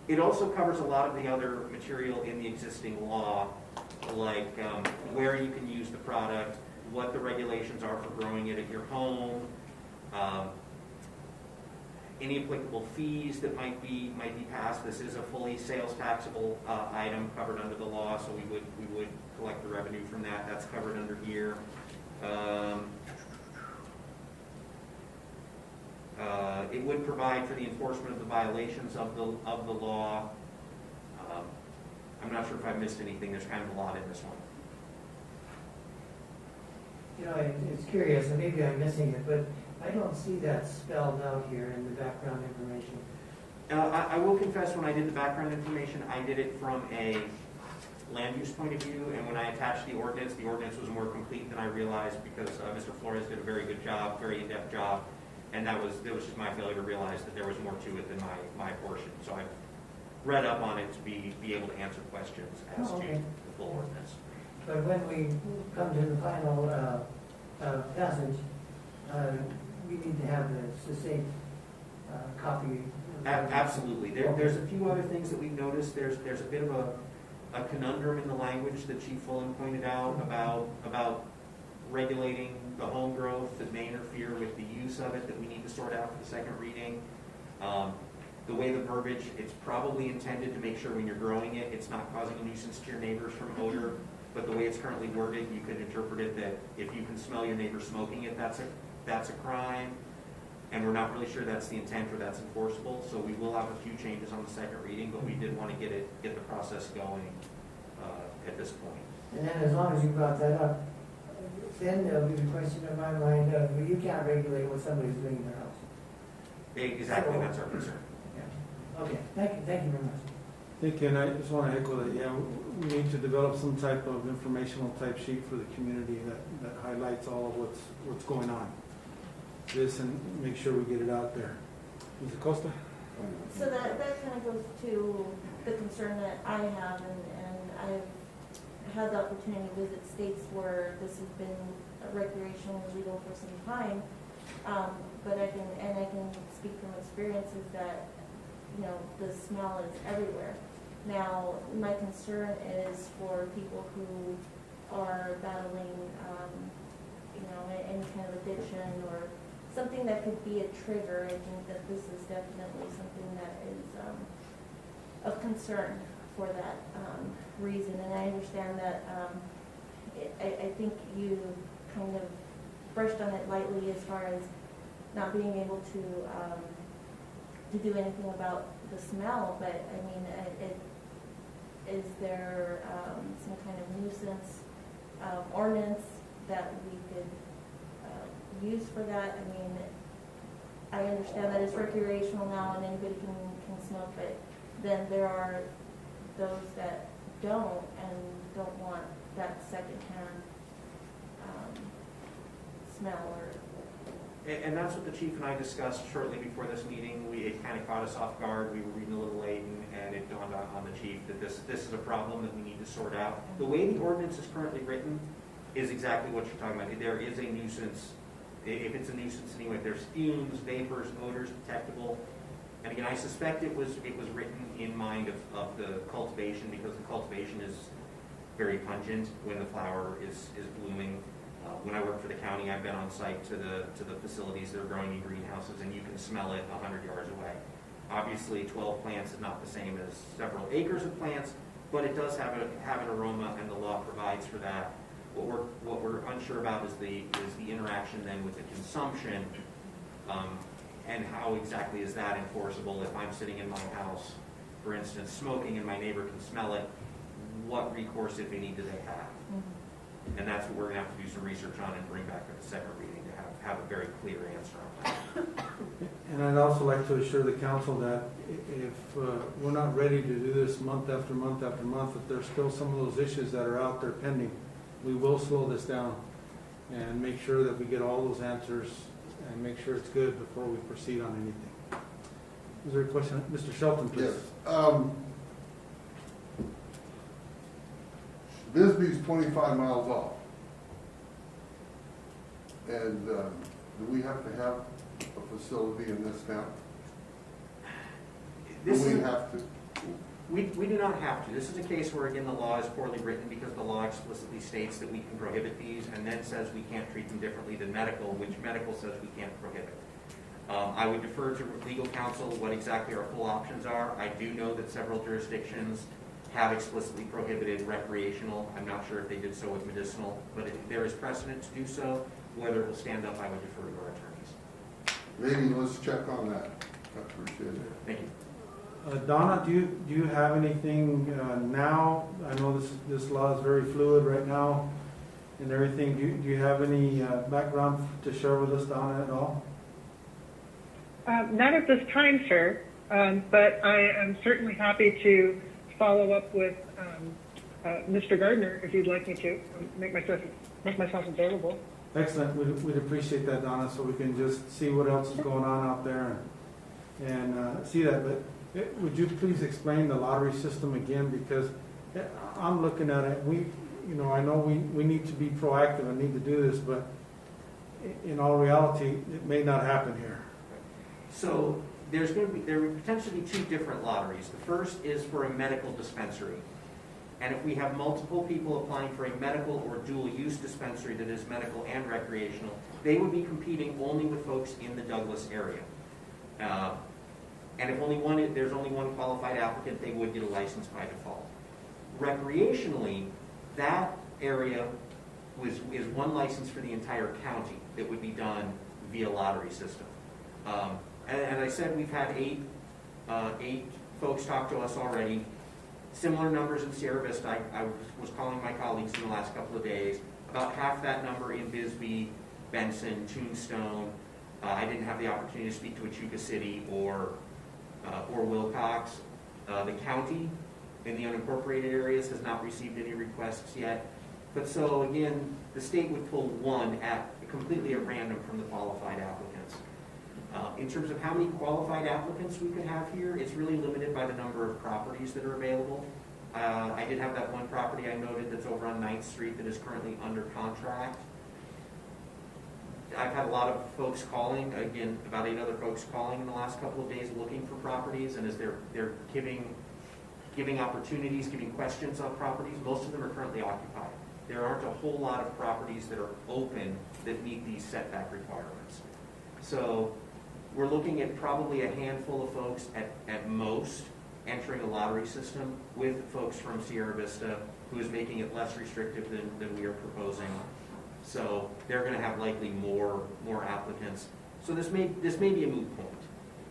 Speaker 12: It also covers a lot of the other material in the existing law, like where you can use the product, what the regulations are for growing it at your home, any applicable fees that might be passed. This is a fully sales taxable item covered under the law, so we would collect the revenue from that. That's covered under here. It would provide for the enforcement of the violations of the law. I'm not sure if I missed anything. There's kind of a lot in this one.
Speaker 9: You know, it's curious, and maybe I'm missing it, but I don't see that spelled out here in the background information.
Speaker 12: I will confess, when I did the background information, I did it from a land use point of view, and when I attached the ordinance was more complete than I realized, because Mr. Flores did a very good job, very in-depth job, and it was just my failure to realize that there was more to it than my portion. So I read up on it to be able to answer questions as to the full ordinance.
Speaker 9: But when we come to the final passage, we need to have the succinct copy
Speaker 12: Absolutely. There's a few other things that we've noticed. There's a bit of a conundrum in the language that Chief Fulham pointed out about regulating the home growth that may interfere with the use of it that we need to sort out for the second reading. The way the verbiage, it's probably intended to make sure when you're growing it, it's not causing a nuisance to your neighbors from odor. But the way it's currently worded, you could interpret it that if you can smell your neighbor smoking it, that's a crime. And we're not really sure that's the intent or that's enforceable. So we will have a few changes on the second reading, but we did want to get the process going at this point.
Speaker 9: And then as long as you brought that up, then there'll be the question in my mind of, well, you can't regulate what somebody's doing in their house.
Speaker 12: Exactly, that's our concern.
Speaker 9: Yeah. Okay, thank you very much.
Speaker 4: Thank you, and I just want to echo that, yeah, we need to develop some type of informational type sheet for the community that highlights all of what's going on. This and make sure we get it out there. Ms. Acosta?
Speaker 15: So that kind of goes to the concern that I have, and I've had the opportunity to visit states where this has been recreational and legal for some time. But I can speak from experiences that, you know, the smell is everywhere. Now, my concern is for people who are battling, you know, any kind of addiction or something that could be a trigger. I think that this is definitely something that is of concern for that reason. And I understand that I think you kind of brushed on it lightly as far as not being able to do anything about the smell, but I mean, is there some kind of nuisance ordinance that we could use for that? I mean, I understand that it's recreational now and anybody can smoke, but then there are those that don't and don't want that secondhand smell or.
Speaker 12: And that's what the chief and I discussed shortly before this meeting. It kind of caught us off guard. We were reading a little late, and it dawned on the chief that this is a problem that we need to sort out. The way the ordinance is currently written is exactly what you're talking about. There is a nuisance. If it's a nuisance anyway, there's fumes, vapors, odors detectable. And again, I suspect it was written in mind of the cultivation, because the cultivation is very pungent when the flower is blooming. When I worked for the county, I've been on site to the facilities that are growing in greenhouses, and you can smell it 100 yards away. Obviously, 12 plants is not the same as several acres of plants, but it does have an aroma, and the law provides for that. What we're unsure about is the interaction then with the consumption, and how exactly is that enforceable. If I'm sitting in my house, for instance, smoking, and my neighbor can smell it, what recourse, if any, do they have? And that's what we're going to have to do some research on and bring back at the second reading to have a very clear answer on that.
Speaker 4: And I'd also like to assure the council that if we're not ready to do this month after month after month, if there's still some of those issues that are out there pending, we will slow this down and make sure that we get all those answers and make sure it's good before we proceed on anything. Is there a question? Mr. Shelton, please.
Speaker 14: Yes. Bisbee's 25 miles off. And do we have to have a facility in this town? We
Speaker 12: do not have to. This is a case where, again, the law is poorly written because the law explicitly states that we can prohibit these and then says we can't treat them differently than medical, which medical says we can't prohibit. I would defer to legal counsel what exactly our full options are. I do know that several jurisdictions have explicitly prohibited recreational. I'm not sure if they did so with medicinal, but if there is precedent to do so, whether it will stand up, I would defer to our attorneys.
Speaker 14: Maybe let's check on that. I appreciate it.
Speaker 12: Thank you.
Speaker 4: Donna, do you have anything now? I know this law is very fluid right now and everything. Do you have any background to share with us, Donna, at all?
Speaker 2: Not at this time, sir, but I am certainly happy to follow up with Mr. Gardner if you'd like me to make myself available.
Speaker 4: Excellent. We'd appreciate that, Donna, so we can just see what else is going on out there and see that. But would you please explain the lottery system again? Because I'm looking at it. I know we need to be proactive and need to do this, but in all reality, it may not happen here.
Speaker 12: So there would potentially be two different lotteries. The first is for a medical dispensary. And if we have multiple people applying for a medical or dual-use dispensary that is medical and recreational, they would be competing only with folks in the Douglas area. And if there's only one qualified applicant, they would get a license by default. Recreationally, that area is one license for the entire county that would be done via lottery system. And I said we've had eight folks talk to us already. Similar numbers in Sierra Vista. I was calling my colleagues in the last couple of days. About half that number in Bisbee, Benson, Tombstone. I didn't have the opportunity to speak to Echuca City or Wilcox. The county in the unincorporated areas has not received any requests yet. But so again, the state would pull one completely at random from the qualified applicants. In terms of how many qualified applicants we could have here, it's really limited by the number of properties that are available. I did have that one property I noted that's over on 9th Street that is currently under contract. I've had a lot of folks calling, again, about 8 other folks calling in the last couple of days looking for properties, and as they're giving opportunities, giving questions on properties, most of them are currently occupied. There aren't a whole lot of properties that are open that meet these setback requirements. So we're looking at probably a handful of folks at most entering a lottery system, with folks from Sierra Vista who is making it less restrictive than we are proposing. So they're going to have likely more applicants. So this may be a moot point,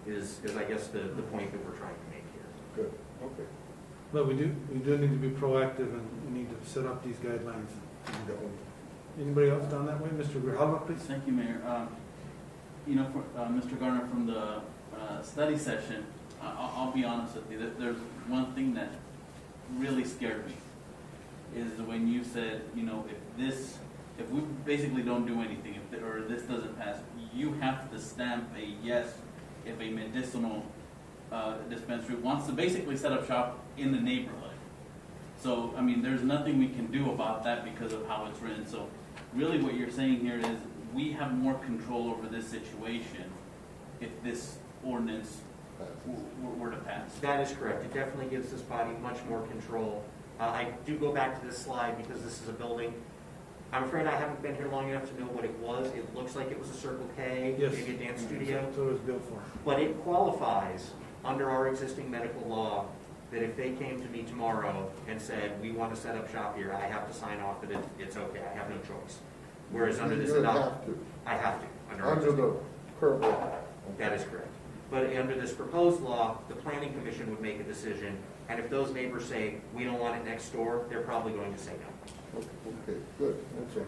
Speaker 12: is I guess the point that we're trying to make here.
Speaker 14: Good, okay.
Speaker 4: But we do need to be proactive, and we need to set up these guidelines. Anybody else down that way? Mr. Grijalva, please.
Speaker 7: Thank you, Mayor. For Mr. Garner, from the study session, I'll be honest with you. There's one thing that really scared me, is when you said, if we basically don't do anything, or this doesn't pass, you have to stamp a yes if a medicinal dispensary wants to basically set up shop in the neighborhood. So, I mean, there's nothing we can do about that because of how it's written. So, really what you're saying here is we have more control over this situation if this ordinance were to pass.
Speaker 12: That is correct. It definitely gives this body much more control. I do go back to this slide because this is a building. I'm afraid I haven't been here long enough to know what it was. It looks like it was a Circle K,
Speaker 4: yes,
Speaker 12: maybe a dance studio.
Speaker 4: That's what it was built for.
Speaker 12: But it qualifies under our existing medical law that if they came to me tomorrow and said, we want to set up shop here, I have to sign off that it's okay. I have no choice. Whereas under this I have to.
Speaker 14: Under the current law.
Speaker 12: That is correct. But under this proposed law, the planning commission would make a decision, and if those neighbors say, we don't want it next door, they're probably going to say no.
Speaker 14: Okay, good. That's all.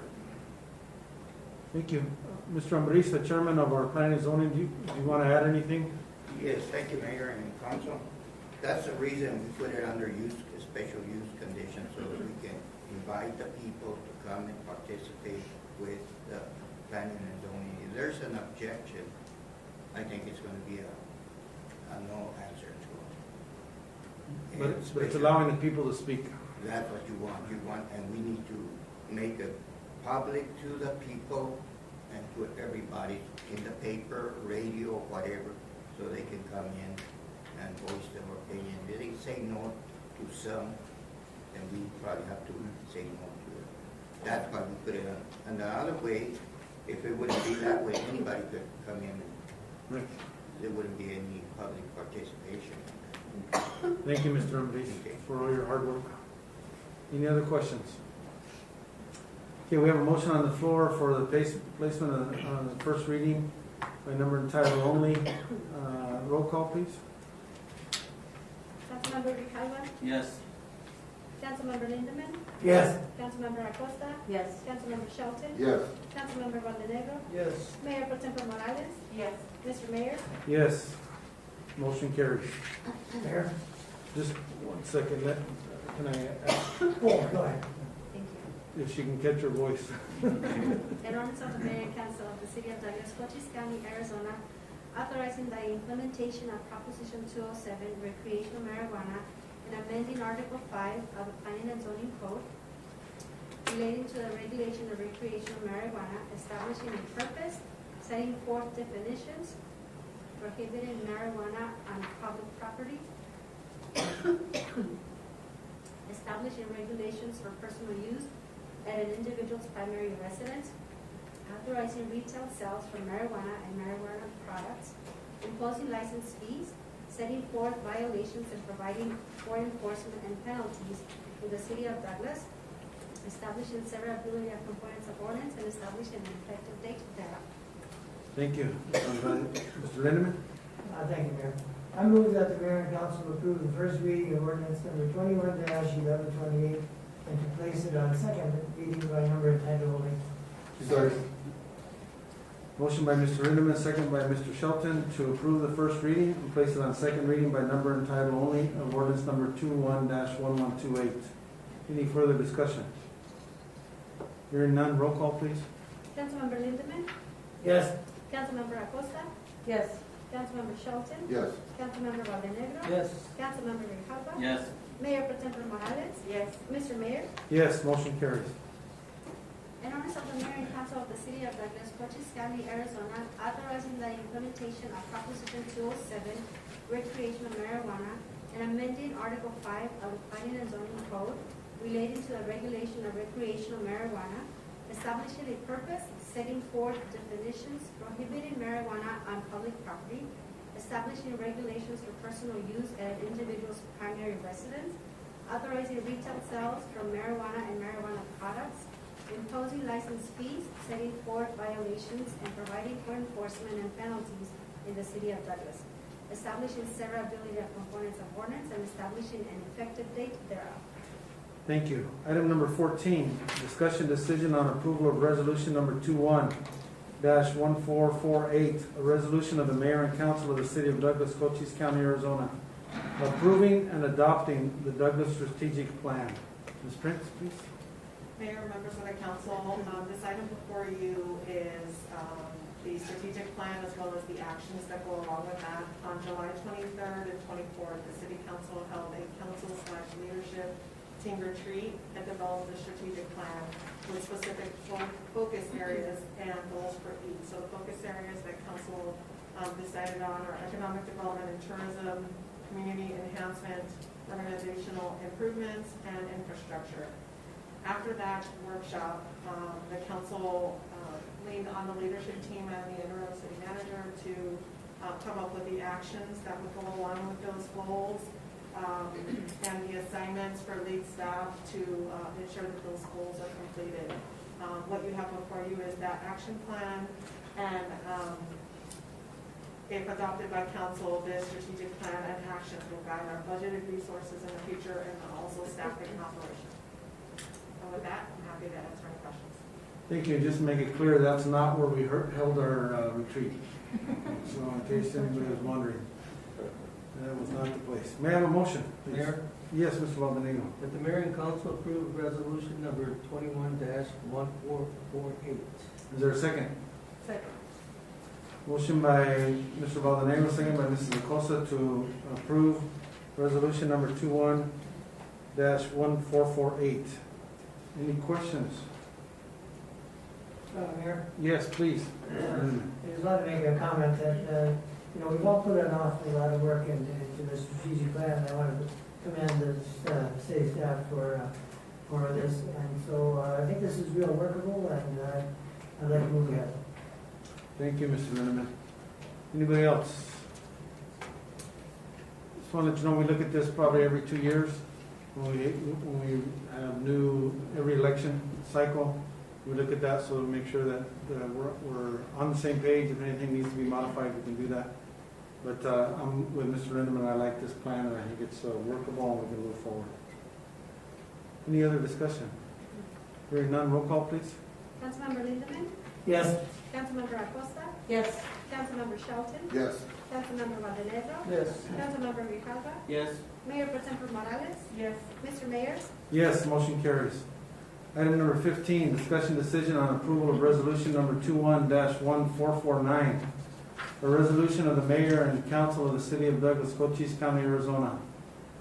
Speaker 4: Thank you. Mr. Ambrisa, the chairman of our planning and zoning, do you want to add anything?
Speaker 16: Yes, thank you, Mayor and Council. That's the reason we put it under special use conditions, so that we can invite the people to come and participate with the planning and zoning. If there's an objection, I think it's going to be a no answer to it.
Speaker 4: But it's allowing the people to speak.
Speaker 16: That's what you want. And we need to make it public to the people and to everybody in the paper, radio, whatever, so they can come in and voice their opinion. If they say no to some, then we probably have to say no to it. That's why we put it on. And the other way, if it wouldn't be that way, anybody could come in and there wouldn't be any public participation.
Speaker 4: Thank you, Mr. Ambrisa, for all your hard work. Any other questions? Okay, we have a motion on the floor for the placement on the first reading by number and title only. Roll call, please.
Speaker 6: Councilmember Grijalva?
Speaker 7: Yes.
Speaker 6: Councilmember Lindemann?
Speaker 9: Yes.
Speaker 6: Councilmember Acosta?
Speaker 15: Yes.
Speaker 6: Councilmember Shelton?
Speaker 14: Yes.
Speaker 6: Councilmember Valdenegro?
Speaker 13: Yes.
Speaker 6: Mayor Pro Tempore Morales?
Speaker 15: Yes.
Speaker 6: Mr. Mayor?
Speaker 4: Yes. Motion carries.
Speaker 9: Mayor?
Speaker 4: Just 1 second. Can I ask
Speaker 9: Oh, go ahead.
Speaker 6: Thank you.
Speaker 4: if she can catch her voice?
Speaker 6: An ordinance of the Mayor and Council of the City of Douglas, Cochise County, Arizona, authorizing the implementation of Proposition 207, recreational marijuana, and amending Article 5 of the Planning and Zoning Code relating to the regulation of recreational marijuana, establishing a purpose, setting forth definitions, prohibiting marijuana on public property, establishing regulations for personal use at an individual's primary residence, authorizing retail sales for marijuana and marijuana products, imposing license fees, setting forth violations and providing for enforcement and penalties in the city of Douglas, establishing severability of components of ordinance, and establishing an effective date thereof.
Speaker 4: Thank you. Mr. Lindeman?
Speaker 9: Thank you, Mayor. I move that the mayor and council approve the first reading of ordinance number 21-1128 and to place it on second reading by number and title only.
Speaker 14: Second.
Speaker 4: Motion by Mr. Lindeman, second by Mr. Shelton to approve the first reading and place it on second reading by number and title only of ordinance number 21-1128. Any further discussion? Hearing none, roll call please.
Speaker 6: Councilmember Lindemann,
Speaker 9: Yes.
Speaker 6: Councilmember Acosta,
Speaker 15: Yes.
Speaker 6: Councilmember Shelton,
Speaker 14: Yes.
Speaker 6: Councilmember Valdenegro,
Speaker 13: Yes.
Speaker 6: Councilmember Grijalva,
Speaker 7: Yes.
Speaker 6: Mayor Pro Tempore Morales,
Speaker 15: Yes.
Speaker 6: Mr. Mayor,
Speaker 4: Yes, motion carries.
Speaker 6: in orders of the Mayor and Council of the City of Douglas, Cochise County, Arizona, authorizing the implementation of Proposition 207, recreational marijuana, and amending Article 5 of the Planning and Zoning Code relating to the regulation of recreational marijuana, establishing a purpose, setting forth definitions, prohibiting marijuana on public property, establishing regulations for personal use at an individual's primary residence, authorizing retail sales from marijuana and marijuana products, imposing license fees, setting forth violations, and providing for enforcement and penalties in the city of Douglas, establishing severability of components of ordinance, and establishing an effective date thereof.
Speaker 4: Thank you. Item number 14, discussion decision on approval of resolution number 21-1448, a resolution of the mayor and council of the city of Douglas, Cochise County, Arizona, approving and adopting the Douglas strategic plan. Ms. Prince, please.
Speaker 17: Mayor, members of the council, this item before you is the strategic plan as well as the actions that go along with that. On July 23rd and 24th, the city council held a council/leadership team retreat and developed a strategic plan with specific focus areas and goals for each. So the focus areas that council decided on are economic development and tourism, community enhancement, organizational improvements, and infrastructure. After that workshop, the council leaned on the leadership team and the interim city manager to come up with the actions that would go along with those goals and the assignments for lead staff to ensure that those goals are completed. What you have before you is that action plan, and if adopted by council, this strategic plan and actions will guide our budgeted resources in the future and also staffing and operations. And with that, I'm happy to answer any questions.
Speaker 4: Thank you. Just to make it clear, that's not where we held our retreat. So in case anybody was wondering, that was not the place. May I have a motion, please?
Speaker 13: Mayor?
Speaker 4: Yes, Mr. Valdenegro.
Speaker 13: That the mayor and council approve resolution number 21-1448.
Speaker 4: Is there a second?
Speaker 15: Second.
Speaker 4: Motion by Mr. Valdenegro, second by Mrs. Acosta to approve resolution number 21-1448. Any questions?
Speaker 9: Mayor?
Speaker 4: Yes, please.
Speaker 9: I just want to make a comment that, we've all put an awful lot of work into the strategic plan. I want to commend the city staff for this. And so I think this is real workable, and I'd like to move ahead.
Speaker 4: Thank you, Mr. Lindeman. Anybody else? Just want to let you know, we look at this probably every 2 years. When we have every election cycle, we look at that so to make sure that we're on the same page. If anything needs to be modified, we can do that. But I'm with Mr. Lindeman. I like this plan, and I think it's workable, and we can move forward. Any other discussion? Hearing none, roll call, please.
Speaker 6: Councilmember Lindemann,
Speaker 9: Yes.
Speaker 6: Councilmember Acosta,
Speaker 15: Yes.
Speaker 6: Councilmember Shelton,
Speaker 14: Yes.
Speaker 6: Councilmember Valdenegro,
Speaker 13: Yes.
Speaker 6: Councilmember Grijalva,
Speaker 7: Yes.
Speaker 6: Mayor Pro Tempore Morales,
Speaker 15: Yes.
Speaker 6: Mr. Mayor,
Speaker 4: Yes, motion carries. Item number 15, discussion decision on approval of resolution number 21-1449, a resolution of the mayor and council of the city of Douglas, Cochise County, Arizona,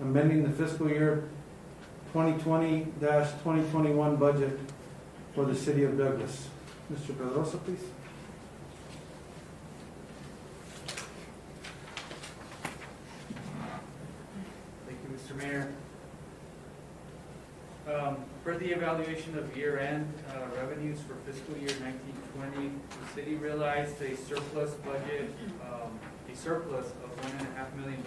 Speaker 4: amending the fiscal year 2020-2021 budget for the city of Douglas. Mr. Pedrosa, please.
Speaker 11: For the evaluation of year-end revenues for fiscal year 1920, the city realized a surplus budget, a surplus of $1.5 million.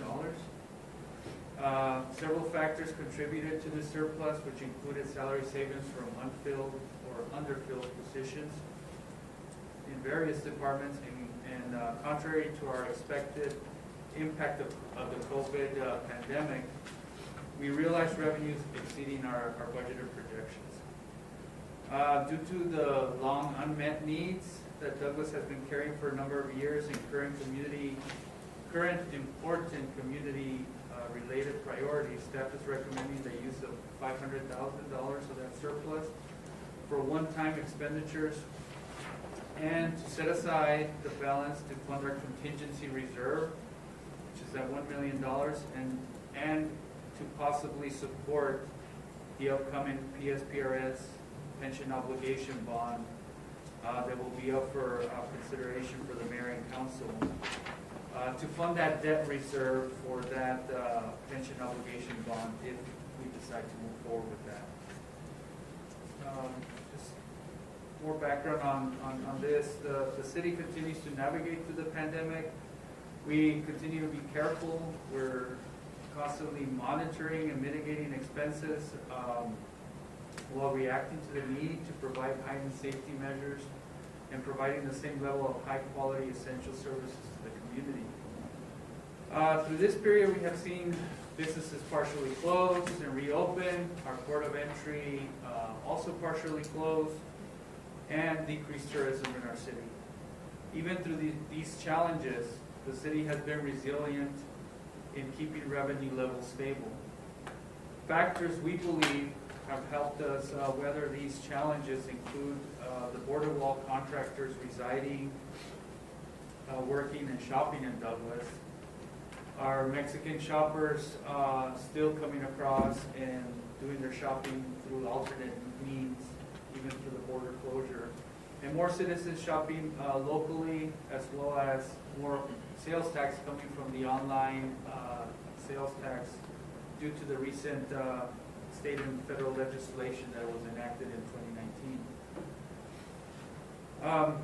Speaker 11: Several factors contributed to the surplus, which included salary savings from unfilled or underfilled positions in various departments, and contrary to our expected impact of the COVID pandemic, we realized revenues exceeding our budgeted projections. Due to the long unmet needs that Douglas has been carrying for a number of years and current important community related priorities, staff is recommending the use of $500,000 of that surplus for one-time expenditures and to set aside the balance to fund our contingency reserve, which is at $1 million, and to possibly support the upcoming PSPRS pension obligation bond that will be up for consideration for the mayor and council. To fund that debt reserve for that pension obligation bond if we decide to move forward with that. Just more background on this. The city continues to navigate through the pandemic. We continue to be careful. We're constantly monitoring and mitigating expenses while reacting to the need to provide heightened safety measures and providing the same level of high-quality essential services to the community. Through this period, we have seen businesses partially closed and reopen, our port of entry also partially closed, and decreased tourism in our city. Even through these challenges, the city has been resilient in keeping revenue levels stable. Factors we believe have helped us weather these challenges include the border wall contractors residing, working and shopping in Douglas, our Mexican shoppers still coming across and doing their shopping through alternate means, even through the border closure, and more citizens shopping locally, as well as more sales tax coming from the online sales tax due to the recent state and federal legislation that was enacted in 2019.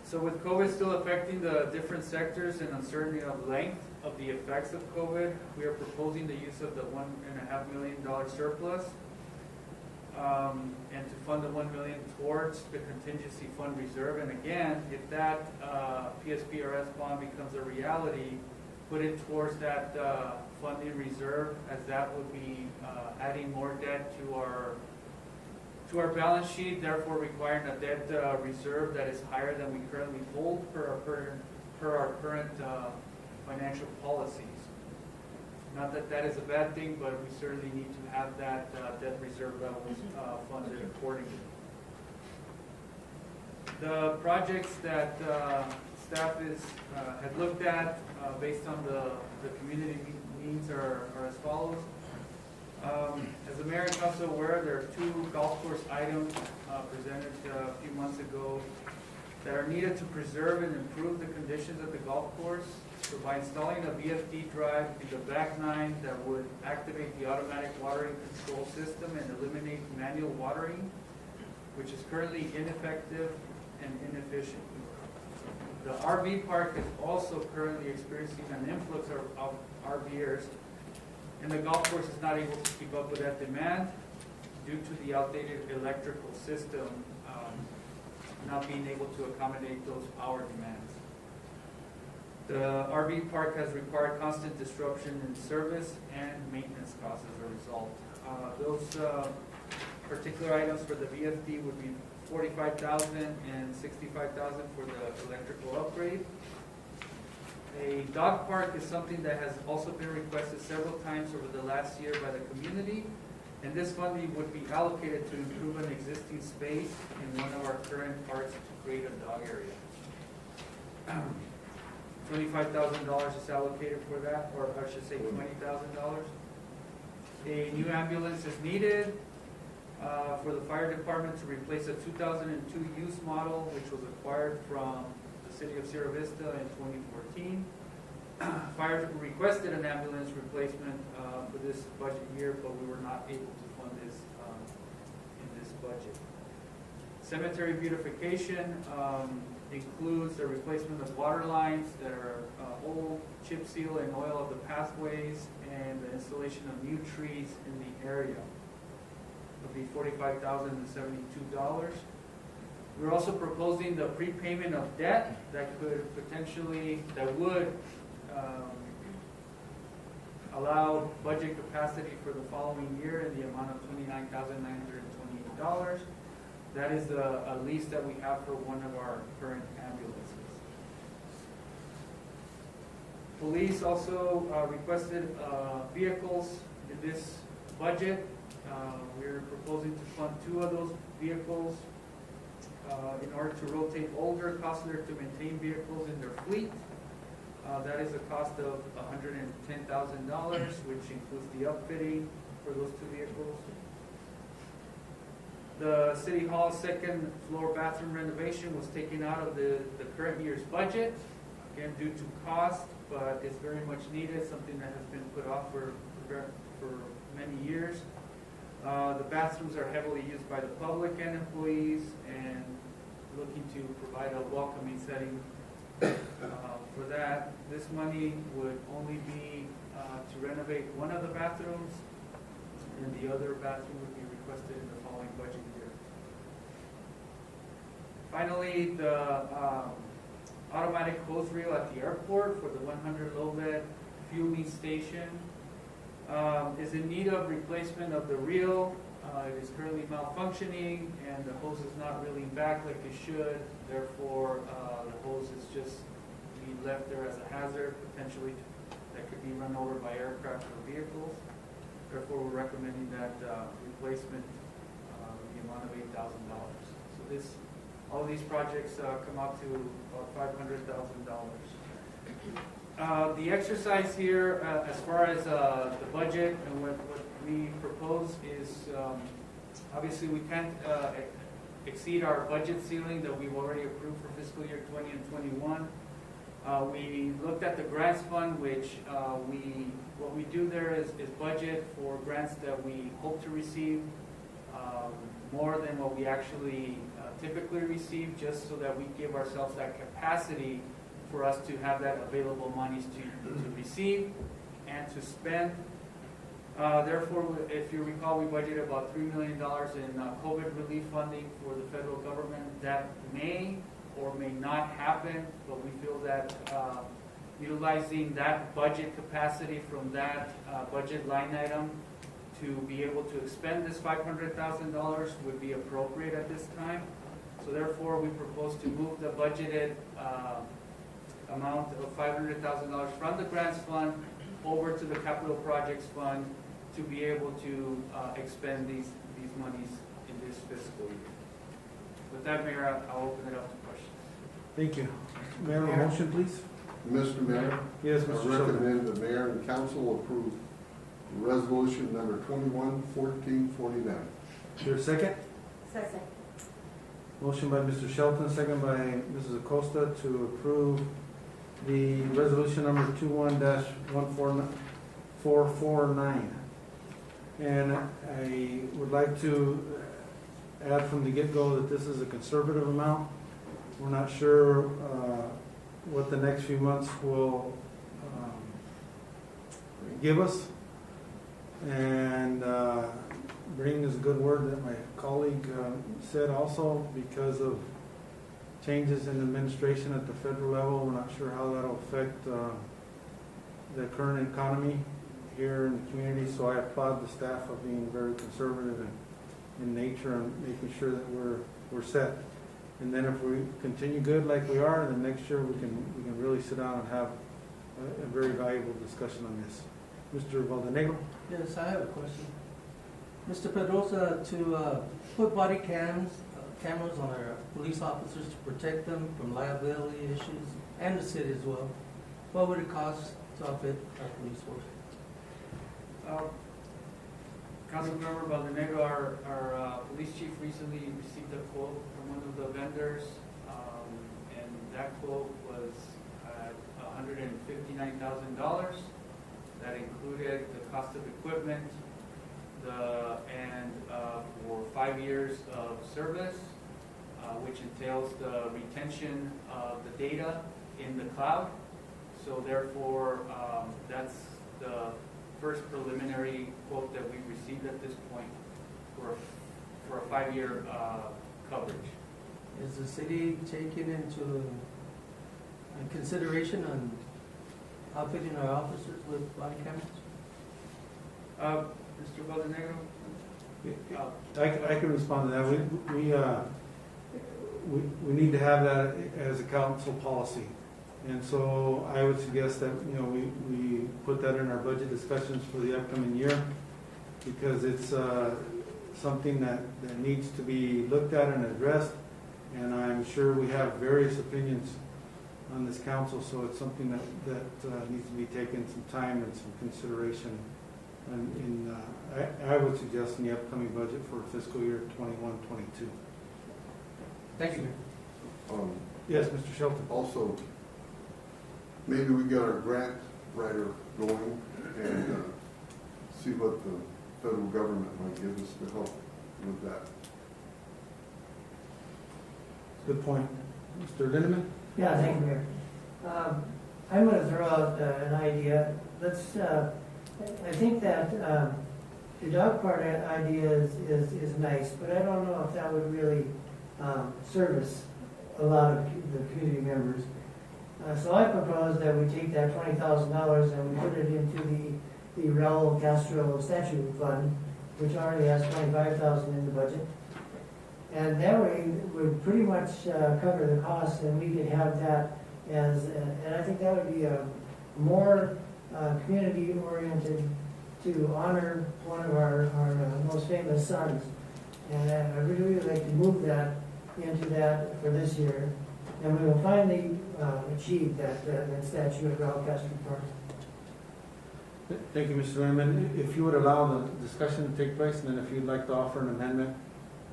Speaker 11: So with COVID still affecting the different sectors and uncertainty of length of the effects of COVID, we are proposing the use of the $1.5 million surplus and to fund the $1 million towards the contingency fund reserve. And again, if that PSPRS bond becomes a reality, put it towards that funding reserve, as that would be adding more debt to our balance sheet, therefore requiring a debt reserve that is higher than we currently hold per our current financial policies. Not that that is a bad thing, but we certainly need to have that debt reserve levels funded accordingly. The projects that staff had looked at based on the community needs are as follows. As the mayor and council are aware, there are 2 golf course items presented a few months ago that are needed to preserve and improve the conditions of the golf course. So by installing a VFD drive in the back 9 that would activate the automatic watering control system and eliminate manual watering, which is currently ineffective and inefficient. The RV park is also currently experiencing an influx of RVers, and the golf course is not able to keep up with that demand due to the outdated electrical system not being able to accommodate those power demands. The RV park has required constant disruption in service and maintenance costs as a result. Those particular items for the VFD would be $45,000 and $65,000 for the electrical upgrade. A dog park is something that has also been requested several times over the last year by the community, and this funding would be allocated to improve an existing space in one of our current parks to create a dog area. $25,000 is allocated for that, or I should say $20,000. A new ambulance is needed for the fire department to replace a 2002 used model, which was acquired from the city of Sierra Vista in 2014. Fire requested an ambulance replacement for this budget year, but we were not able to fund this cemetery beautification includes the replacement of water lines that are old, chip seal and oil of the pathways, and the installation of new trees in the area. It'll be $45,072. We're also proposing the prepayment of debt that would allow budget capacity for the following year in the amount of $29,928. That is a lease that we have for one of our current ambulances. Police also requested vehicles in this budget. We're proposing to fund 2 of those vehicles in order to rotate older, costlier to maintain vehicles in their fleet. That is a cost of $110,000, which includes the upfitting for those 2 vehicles. The City Hall second floor bathroom renovation was taken out of the current year's budget, again due to cost, but it's very much needed, something that has been put off for many years. The bathrooms are heavily used by the public and employees, and looking to provide a welcoming setting for that. This money would only be to renovate one of the bathrooms, and the other bathroom would be requested in the following budget year. Finally, the automatic hose reel at the airport for the 100 low lead fueling station is in need of replacement of the reel. It is currently malfunctioning, and the hose is not reeling back like it should. Therefore, the hose is just being left there as a hazard, potentially that could be run over by aircraft or vehicles. Therefore, we're recommending that replacement in the amount of $8,000. So all these projects come out to about $500,000. The exercise here, as far as the budget and what we propose is, obviously we can't exceed our budget ceiling that we've already approved for fiscal year 20 and 21. We looked at the grants fund, which what we do there is budget for grants that we hope to receive more than what we actually typically receive, just so that we give ourselves that capacity for us to have that available monies to receive and to spend. Therefore, if you recall, we budgeted about $3 million in COVID relief funding for the federal government. That may or may not happen, but we feel that utilizing that budget capacity from that budget line item to be able to expend this $500,000 would be appropriate at this time. So therefore, we propose to move the budgeted amount of $500,000 from the grants fund over to the capital projects fund to be able to expend these monies in this fiscal year. With that, Mayor, I'll open it up to questions.
Speaker 4: Thank you. Mayor, a motion, please.
Speaker 14: Mr. Mayor?
Speaker 4: Yes,
Speaker 14: I
Speaker 4: Mr. Sheldon.
Speaker 14: recommend the mayor and council approve resolution number 21-1449.
Speaker 4: Is there a second?
Speaker 15: Second.
Speaker 4: Motion by Mr. Shelton, second by Mrs. Acosta to approve the resolution number 21-14449. And I would like to add from the get-go that this is a conservative amount. We're not sure what the next few months will give us. And bring is a good word that my colleague said also, because of changes in administration at the federal level. We're not sure how that'll affect the current economy here in the community. So I applaud the staff of being very conservative in nature and making sure that we're set. And then if we continue good like we are, then next year we can really sit down and have a very valuable discussion on this. Mr. Valdenegro?
Speaker 13: Yes, I have a question. Mr. Pedrosa, to put body cameras on our police officers to protect them from liability issues, and the city as well, what would it cost to outfit our police force?
Speaker 11: Councilmember Valdenegro, our police chief recently received a quote from one of the vendors, and that quote was at $159,000. That included the cost of equipment, and for 5 years of service, which entails the retention of the data in the cloud. So therefore, that's the first preliminary quote that we've received at this point for a 5-year coverage.
Speaker 13: Is the city taking into consideration on outfitting our officers with body cameras?
Speaker 11: Mr. Valdenegro?
Speaker 4: I can respond to that. We need to have that as a council policy. And so I would suggest that, we put that in our budget discussions for the upcoming year, because it's something that needs to be looked at and addressed. And I'm sure we have various opinions on this council, so it's something that needs to be taken some time and some consideration. And I would suggest in the upcoming budget for fiscal year 21-22.
Speaker 13: Thank you.
Speaker 4: Yes, Mr. Shelton.
Speaker 14: Also, maybe we get our grant writer going and see what the federal government might give us to help with that.
Speaker 4: Good point. Mr. Lindeman?
Speaker 9: Yeah, thank you, Mayor. I'm going to throw out an idea. I think that the dog park idea is nice, but I don't know if that would really service a lot of the community members. So I propose that we take that $20,000 and we put it into the Raul Castro Statue Fund, which already has $25,000 in the budget. And that way would pretty much cover the costs, and we could have that as, and I think that would be a more community oriented to honor one of our most famous sons. And I really would like to move that into that for this year. And we will finally achieve that statue at Raul Castro Park.
Speaker 4: Thank you, Mr. Lindeman. If you would allow the discussion to take place, and then if you'd like to offer an amendment,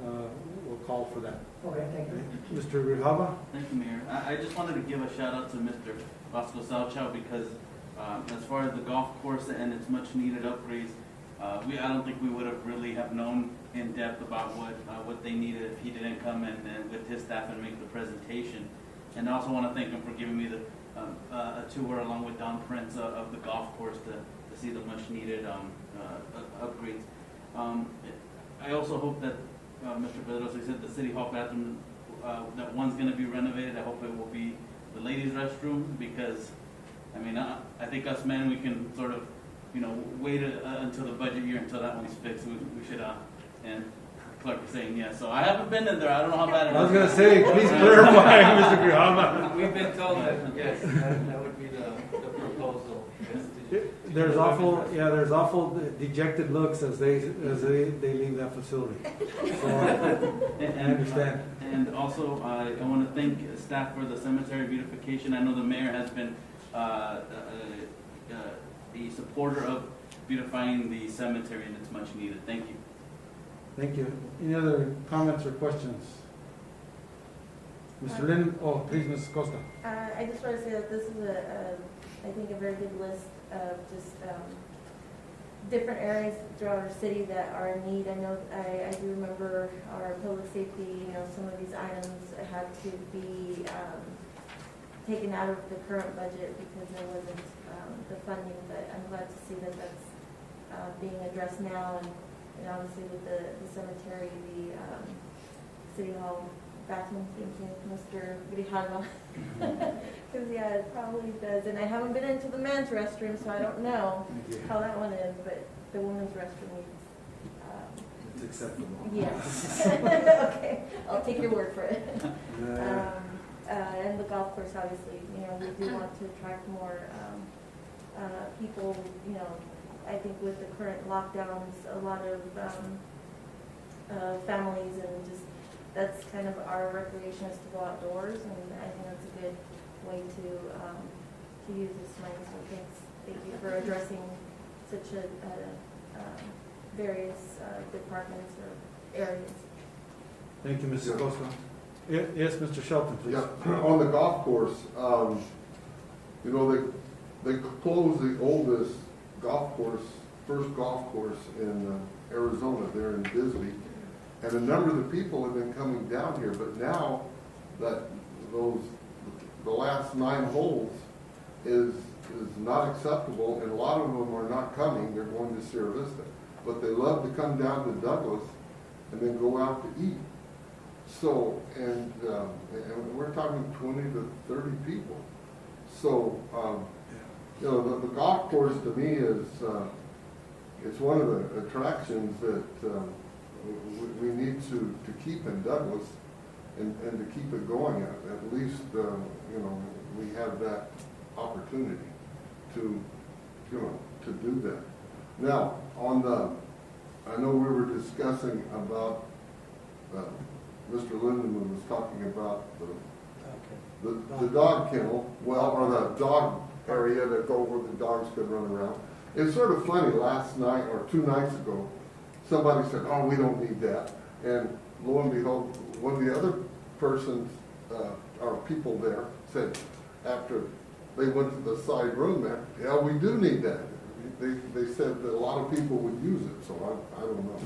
Speaker 4: we'll call for that.
Speaker 9: Okay, thank you.
Speaker 4: Mr. Grijalva?
Speaker 7: Thank you, Mayor. I just wanted to give a shout out to Mr. Vasco Salchow, because as far as the golf course and its much needed upgrades, I don't think we would have really have known in depth about what they needed if he didn't come and with his staff and make the presentation. And I also want to thank him for giving me a tour along with Don Prince of the golf course to see the much needed upgrades. I also hope that Mr. Pedrosa said the city hall bathroom, that one's going to be renovated. I hope it will be the ladies' restroom, because I think us men, we can sort of wait until the budget year until that one's fixed. We should and Clark is saying yes. So I haven't been in there. I don't know how bad it is.
Speaker 4: I was going to say, please clarify, Mr. Grijalva.
Speaker 11: We've been told that, yes, that would be the proposal. Yes,
Speaker 4: There's awful dejected looks as they leave that facility. So I understand.
Speaker 7: And also, I want to thank staff for the cemetery beautification. I know the mayor has been a supporter of beautifying the cemetery, and it's much needed. Thank you.
Speaker 4: Thank you. Any other comments or questions? Mr. Lynn, please, Ms. Costa.
Speaker 15: I just want to say that this is I think, a very good list of just different areas throughout our city that are in need. I know, I do remember our public safety, some of these items had to be taken out of the current budget because there wasn't the funding, but I'm glad to see that that's being addressed now, and obviously with the cemetery, the city hall bathroom, thank you, Mr. Grijalva. Because yeah, it probably does, and I haven't been into the men's restroom, so I don't know how that one is, but the women's restroom needs.
Speaker 4: It's acceptable.
Speaker 15: Yes. Okay, I'll take your word for it. And the golf course, obviously, we do want to attract more people. I think with the current lockdowns, a lot of families, and just that's kind of our recreation is to go outdoors, and I think that's a good way to use this money. So thank you for addressing such a various departments or areas.
Speaker 4: Thank you, Mrs. Costa. Yes, Mr. Shelton, please.
Speaker 14: Yeah, on the golf course, they closed the oldest golf course, first golf course in Arizona, there in Bisbee. And a number of the people have been coming down here, but now that the last 9 holes is not acceptable, and a lot of them are not coming, they're going to Sierra Vista. But they love to come down to Douglas and then go out to eat. So, and we're talking 20 to 30 people. So, you know, the golf course to me is, it's one of the attractions that we need to keep in Douglas and to keep it going. At least, you know, we have that opportunity to, you know, to do that. Now, I know we were discussing about, Mr. Lindeman was talking about the dog kennel, well, or the dog area that go where the dogs could run around. It's sort of funny, last night or 2 nights ago, somebody said, oh, we don't need that. And lo and behold, one of the other persons, or people there, said, after they went to the side room there, yeah, we do need that. They said that a lot of people would use it, so I don't know.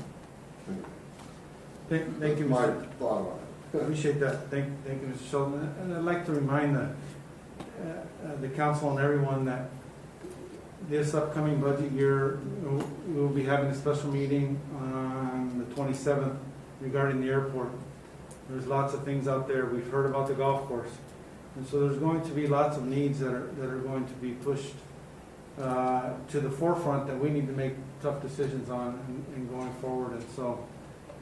Speaker 14: Anyway,
Speaker 4: Thank you,
Speaker 14: my
Speaker 4: Mr.
Speaker 14: thought on it.
Speaker 4: Appreciate that. Thank you, Mr. Sheldon. And I'd like to remind the council and everyone that this upcoming budget year, we will be having a special meeting on the 27th regarding the airport. There's lots of things out there. We've heard about the golf course. And so there's going to be lots of needs that are going to be pushed to the forefront that we need to make tough decisions on in going forward. And so,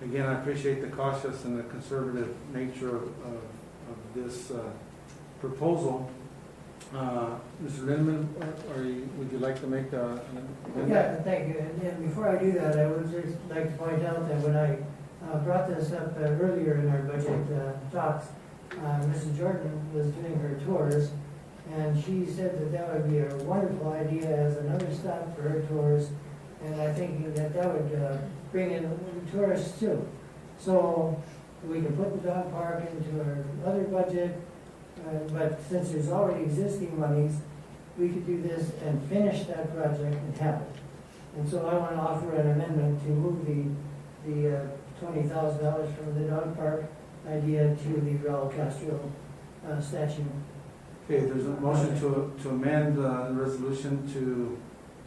Speaker 4: again, I appreciate the cautious and the conservative nature of this proposal. Mr. Lindeman, would you like to make an amendment?
Speaker 9: Yeah, thank you. And before I do that, I would just like to point out that when I brought this up earlier in our budget talks, Mrs. Jordan was doing her tours, and she said that that would be a wonderful idea as another stop for her tours, and I think that that would bring in tourists too. So we can put the dog park into our other budget, but since there's already existing monies, we could do this and finish that project and have it. And so I want to offer an amendment to move the $20,000 from the dog park idea to the Raul Castro statue.
Speaker 4: Okay, there's a motion to amend the resolution to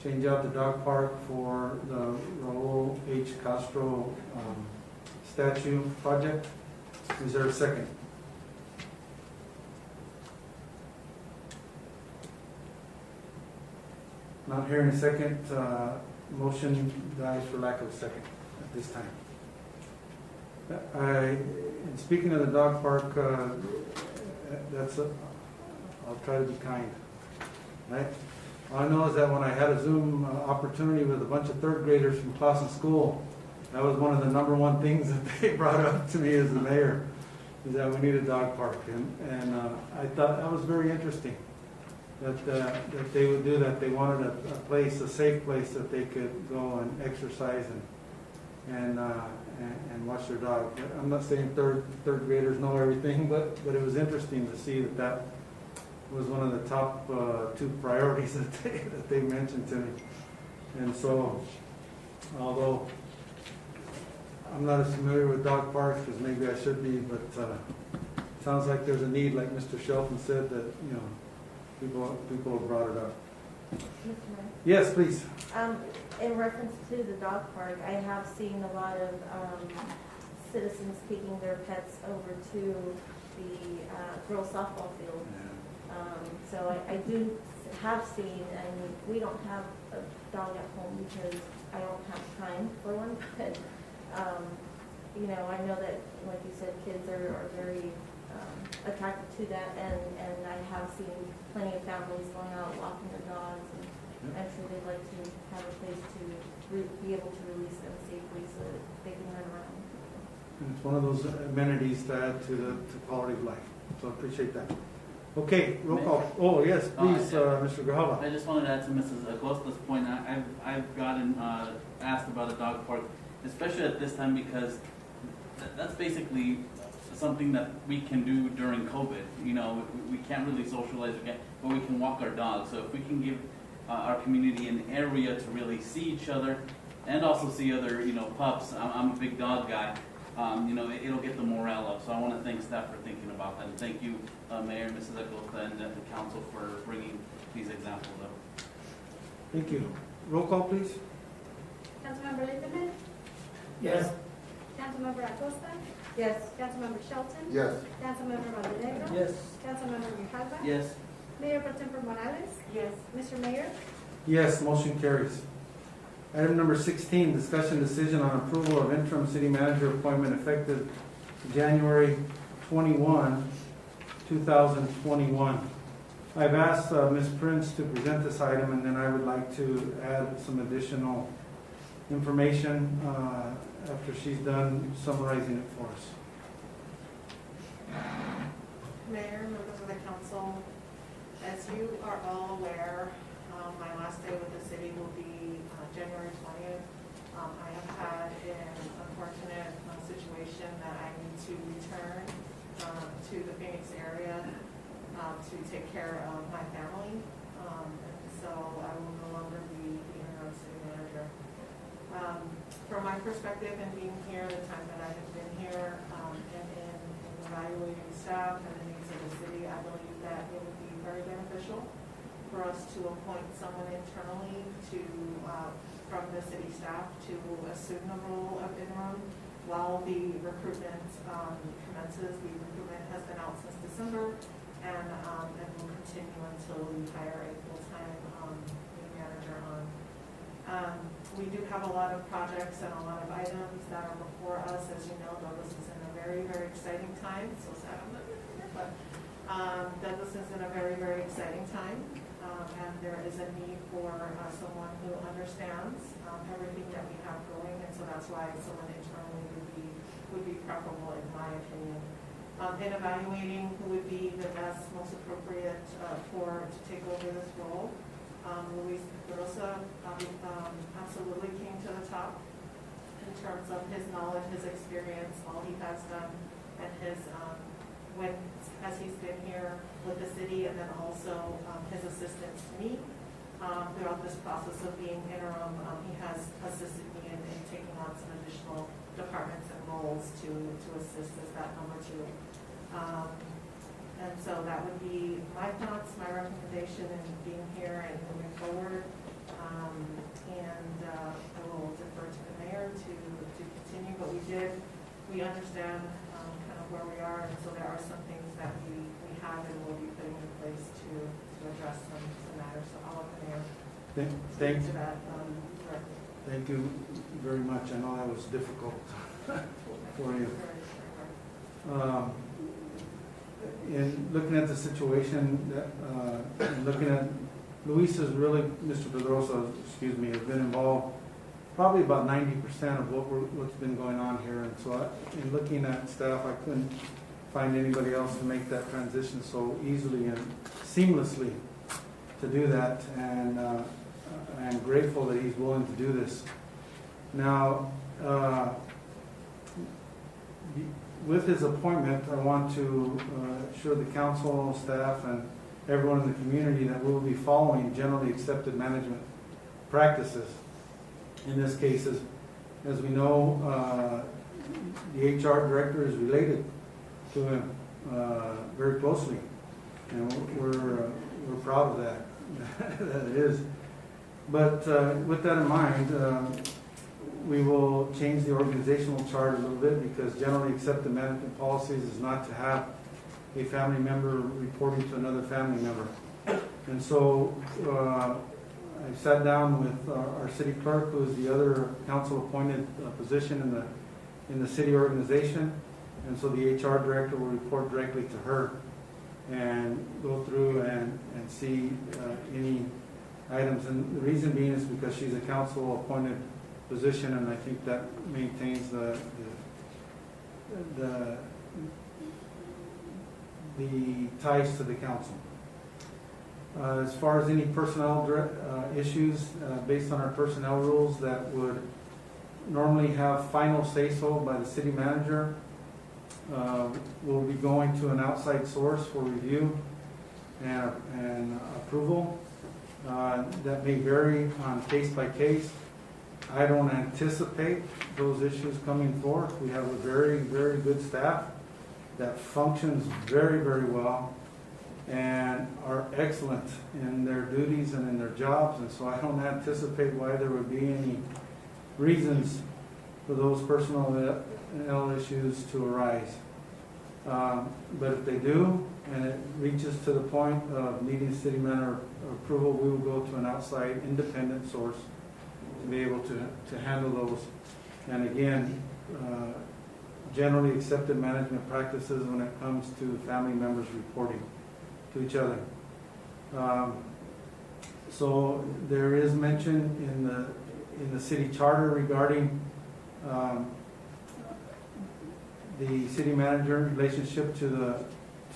Speaker 4: change out the dog park for the Raul H. Castro statue project. Is there a second? Not hearing a second, motion dies for lack of a second at this time. And speaking of the dog park, I'll try to be kind, right? All I know is that when I had a Zoom opportunity with a bunch of 3rd graders from Clausen School, that was one of the #1 things that they brought up to me as the mayor, is that we need a dog park. And I thought that was very interesting, that they would do that. They wanted a place, a safe place that they could go and exercise and watch their dog. I'm not saying third graders know everything, but it was interesting to see that was one of the top 2 priorities that they mentioned to me. And so, although I'm not as familiar with dog parks as maybe I should be, but sounds like there's a need, like Mr. Shelton said, that people have brought it up.
Speaker 15: Mr. Mayor?
Speaker 4: Yes, please.
Speaker 15: In reference to the dog park, I have seen a lot of citizens taking their pets over to the girls softball field. So I do have seen, and we don't have a dog at home because I don't have time for one, but you know, I know that, like you said, kids are very attracted to that, and I have seen plenty of families going out walking their dogs, and I'm sure they'd like to have a place to be able to release them safely so that they can run around.
Speaker 4: And it's one of those amenities to add to the quality of life. So I appreciate that. Okay, roll call. Oh, yes, please, Mr. Grijalva.
Speaker 7: I just wanted to add to Mrs. Acosta's point. I've gotten asked about a dog park, especially at this time, because that's basically something that we can do during COVID. You know, we can't really socialize again, but we can walk our dogs. So if we can give our community an area to really see each other and also see other, pups. I'm a big dog guy. it'll get the morale up. So I want to thank staff for thinking about that. And thank you, Mayor, Mrs. Acosta, and the council for bringing these examples up.
Speaker 4: Thank you. Roll call, please.
Speaker 6: Councilmember Lindemann,
Speaker 9: Yes.
Speaker 6: Councilmember Acosta,
Speaker 15: Yes.
Speaker 6: Councilmember Shelton.
Speaker 14: Yes.
Speaker 6: Councilmember Montenegro.
Speaker 13: Yes.
Speaker 6: Councilmember Grijalva.
Speaker 7: Yes.
Speaker 6: Mayor Pro Tempore Morales.
Speaker 15: Yes.
Speaker 6: Mr. Mayor,
Speaker 4: Yes, motion carries. Item number 16, discussion decision on approval of interim city manager appointment effective January 21, 2021. I've asked Ms. Prince to present this item, and then I would like to add some additional information after she's done summarizing it for us.
Speaker 17: Mayor, members of the council, as you are all aware, my last day with the city will be January 20th. I have had an unfortunate situation that I need to return to the Phoenix area to take care of my family. So I will no longer be the interim city manager. From my perspective and being here, the time that I have been here, and in evaluating staff and the needs of the city, I believe that it would be very beneficial for us to appoint someone internally from the city staff to assume the role of interim while the recruitment commences. The recruitment has been out since December and will continue until we hire a full-time new manager on. We do have a lot of projects and a lot of items that are before us. As you know, Douglas is in a very, very exciting time. So sad I'm not here, but Douglas is in a very, very exciting time. And there is a need for someone who understands everything that we have going, and so that's why someone internally would be preferable, in my opinion. In evaluating who would be the best, most appropriate to take over this role, Luis Pedrosa absolutely came to the top in terms of his knowledge, his experience, all he has done, and his as he's been here with the city, and then also his assistance to me throughout this process of being interim. He has assisted me in taking on some additional departments and roles to assist as that number two. And so that would be my thoughts, my recommendation in being here and moving forward. And I will defer to the mayor to continue, but we understand kind of where we are, and so there are some things that we have and will be putting in place to address some matters. So I'll let the mayor speak to that directly.
Speaker 4: Thank you very much. I know that was difficult for you. In looking at the situation, and looking at Luis has really, Mr. Pedrosa, excuse me, has been involved probably about 90% of what's been going on here. And so in looking at staff, I couldn't find anybody else to make that transition so easily and seamlessly to do that. And I'm grateful that he's willing to do this. Now, with his appointment, I want to assure the council, staff, and everyone in the community that we will be following generally accepted management practices. In this case, as we know, the HR director is related to him very closely, and we're proud of that, that it is. But with that in mind, we will change the organizational chart a little bit, because generally accepted management policies is not to have a family member reporting to another family member. And so I sat down with our city clerk, who is the other council-appointed position in the city organization, and so the HR director will report directly to her and go through and see any items. And the reason being is because she's a council-appointed position, and I think that maintains the ties to the council. As far as any personnel issues, based on our personnel rules that would normally have final say-so by the city manager, we'll be going to an outside source for review and approval. That may vary on case by case. I don't anticipate those issues coming forth. We have a very, very good staff that functions very, very well and are excellent in their duties and in their jobs, and so I don't anticipate why there would be any reasons for those personnel issues to arise. But if they do, and it reaches to the point of needing city manager approval, we will go to an outside independent source to be able to handle those. And again, generally accepted management practices when it comes to family members reporting to each other. So there is mention in the city charter regarding the city manager relationship to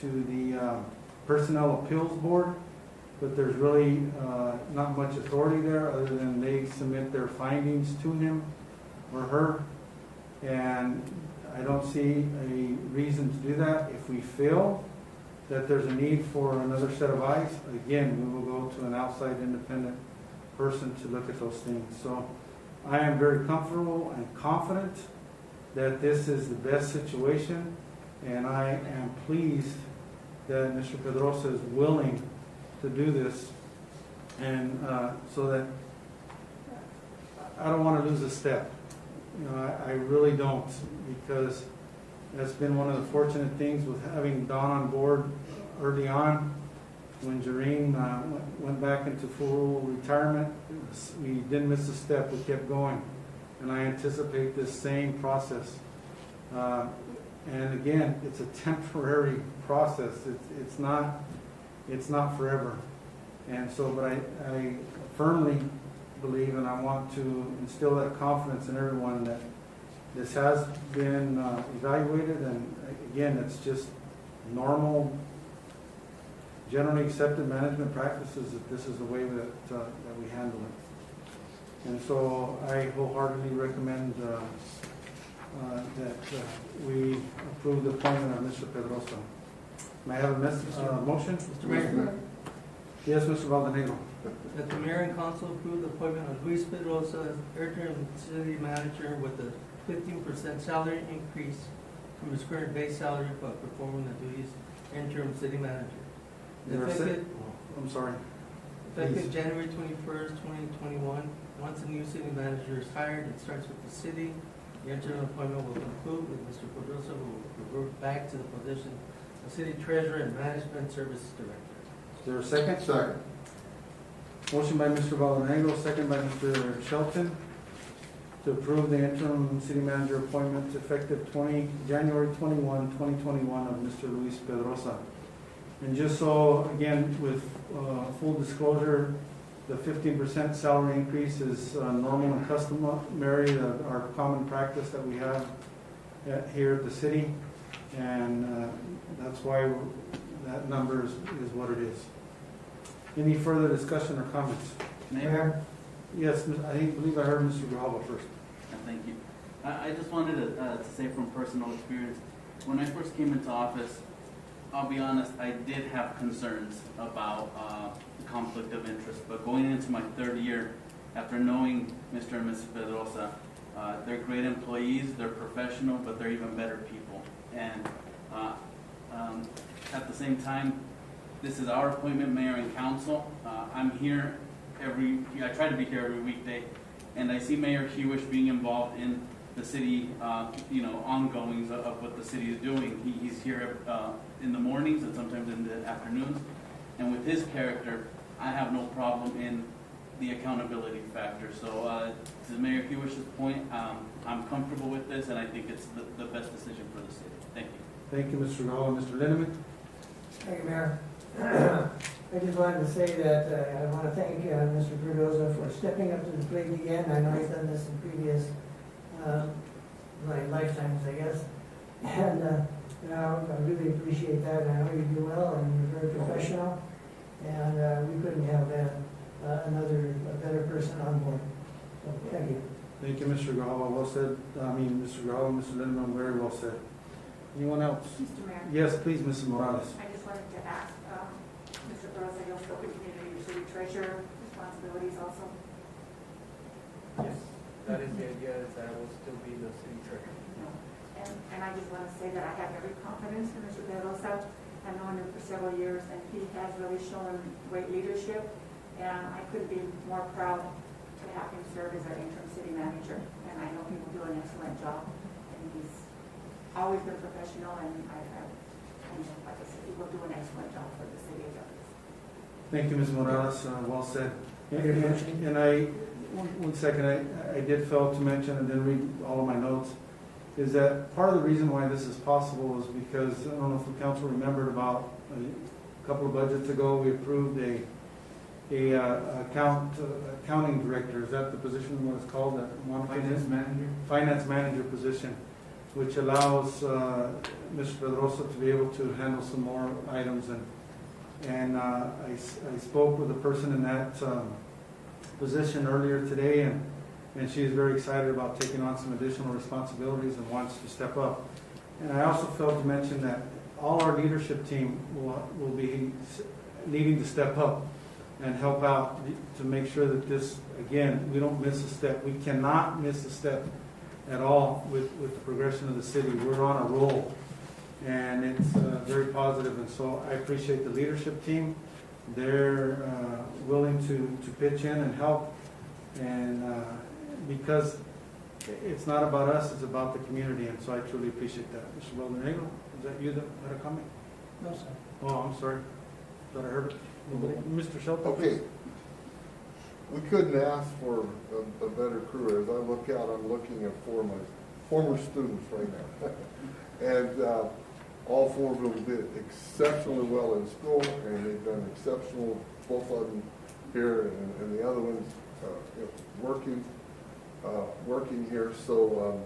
Speaker 4: the personnel appeals board, but there's really not much authority there other than they submit their findings to him or her, and I don't see a reason to do that. If we feel that there's a need for another set of eyes, again, we will go to an outside independent person to look at those things. So I am very comfortable and confident that this is the best situation, and I am pleased that Mr. Pedrosa is willing to do this, and so that I don't want to lose a step. You know, I really don't, because that's been one of the fortunate things with having Don on board early on. When Jareen went back into full retirement, we didn't miss a step. We kept going, and I anticipate this same process. And again, it's a temporary process. It's not forever. And so, but I firmly believe, and I want to instill that confidence in everyone, that this has been evaluated, and again, it's just normal, generally accepted management practices that this is the way that we handle it. And so I wholeheartedly recommend that we approve the appointment of Mr. Pedrosa. May I have a motion?
Speaker 13: Mr. Mayor.
Speaker 4: Yes, Mr. Valdenegro.
Speaker 13: That the mayor and council approve the appointment of Luis Pedrosa as interim city manager with a 15% salary increase from his current base salary while performing the duties interim city manager.
Speaker 4: I'm sorry.
Speaker 13: Effective January 21st, 2021. Once a new city manager is hired, it starts with the city. The interim appointment will conclude with Mr. Pedrosa, who will revert back to the position of city treasurer and management services director.
Speaker 4: Is there a second?
Speaker 14: Second.
Speaker 4: Motion by Mr. Valdenegro, second by Mr. Shelton, to approve the interim city manager appointment effective January 21, 2021 of Mr. Luis Pedrosa. And just so, again, with full disclosure, the 15% salary increase is normal and customary, our common practice that we have here at the city, and that's why that number is what it is. Any further discussion or comments?
Speaker 7: Mayor?
Speaker 4: Yes, I believe I heard Mr. Grijalva first.
Speaker 7: Thank you. I just wanted to say from personal experience, when I first came into office, I'll be honest, I did have concerns about conflict of interest, but going into my third year, after knowing Mr. and Mrs. Pedrosa, they're great employees, they're professional, but they're even better people. And at the same time, this is our appointment, mayor and council. I'm here I try to be here every weekday, and I see Mayor Hewish being involved in the city, ongoings of what the city is doing. He's here in the mornings and sometimes in the afternoons. And with his character, I have no problem in the accountability factor. So to Mayor Hewish's point, I'm comfortable with this, and I think it's the best decision for the city. Thank you.
Speaker 4: Thank you, Mr. Grijalva. Mr. Lindemann?
Speaker 9: Thank you, Mayor. I just wanted to say that I want to thank Mr. Pedrosa for stepping up to the plate again. I know he's done this in previous lifetimes, I guess. And I really appreciate that. I know you do well, and you're very professional. And we couldn't have had a better person on board. So thank you.
Speaker 4: Thank you, Mr. Grijalva. Well said. Mr. Grijalva, Mr. Lindemann, very well said. Anyone else?
Speaker 18: Mr. Mayor.
Speaker 4: Yes, please, Mrs. Morales.
Speaker 18: I just wanted to ask Mr. Pedrosa, you'll still continue to do your city treasurer responsibilities also?
Speaker 4: Yes.
Speaker 11: that is the idea, is that I will still be the city treasurer.
Speaker 18: And I just want to say that I have every confidence in Mr. De Rosa. I've known him for several years, and he has really shown great leadership. And I couldn't be more proud to have him serve as our interim city manager. And I know he will do an excellent job. And he's always been professional, and I know, like I said, he will do an excellent job for the city of Douglas.
Speaker 4: Thank you, Ms. Morales. Well said. And one second, I did fail to mention, and didn't read all of my notes, is that part of the reason why this is possible is because, I don't know if the council remembered, about a couple of budgets ago, we approved accounting director. Is that the position, what it's called?
Speaker 11: Finance manager.
Speaker 4: Finance manager position, which allows Mr. Pedrosa to be able to handle some more items. And I spoke with a person in that position earlier today, and she is very excited about taking on some additional responsibilities and wants to step up. And I also failed to mention that all our leadership team will be needing to step up and help out to make sure that this, again, we don't miss a step. We cannot miss a step at all with the progression of the city. We're on a roll, and it's very positive. And so I appreciate the leadership team. They're willing to pitch in and help, and because it's not about us, it's about the community, and so I truly appreciate that. Mr. Valdenegro, is that you that had a comment?
Speaker 13: No, sir.
Speaker 4: Oh, I'm sorry. Thought I heard it. Mr. Shelton?
Speaker 14: Okay. We couldn't ask for a better crew. As I look out, I'm looking at four of my former students right now. And all four of them did exceptionally well in school, and they've done exceptional, both of them here, and the other ones working here. So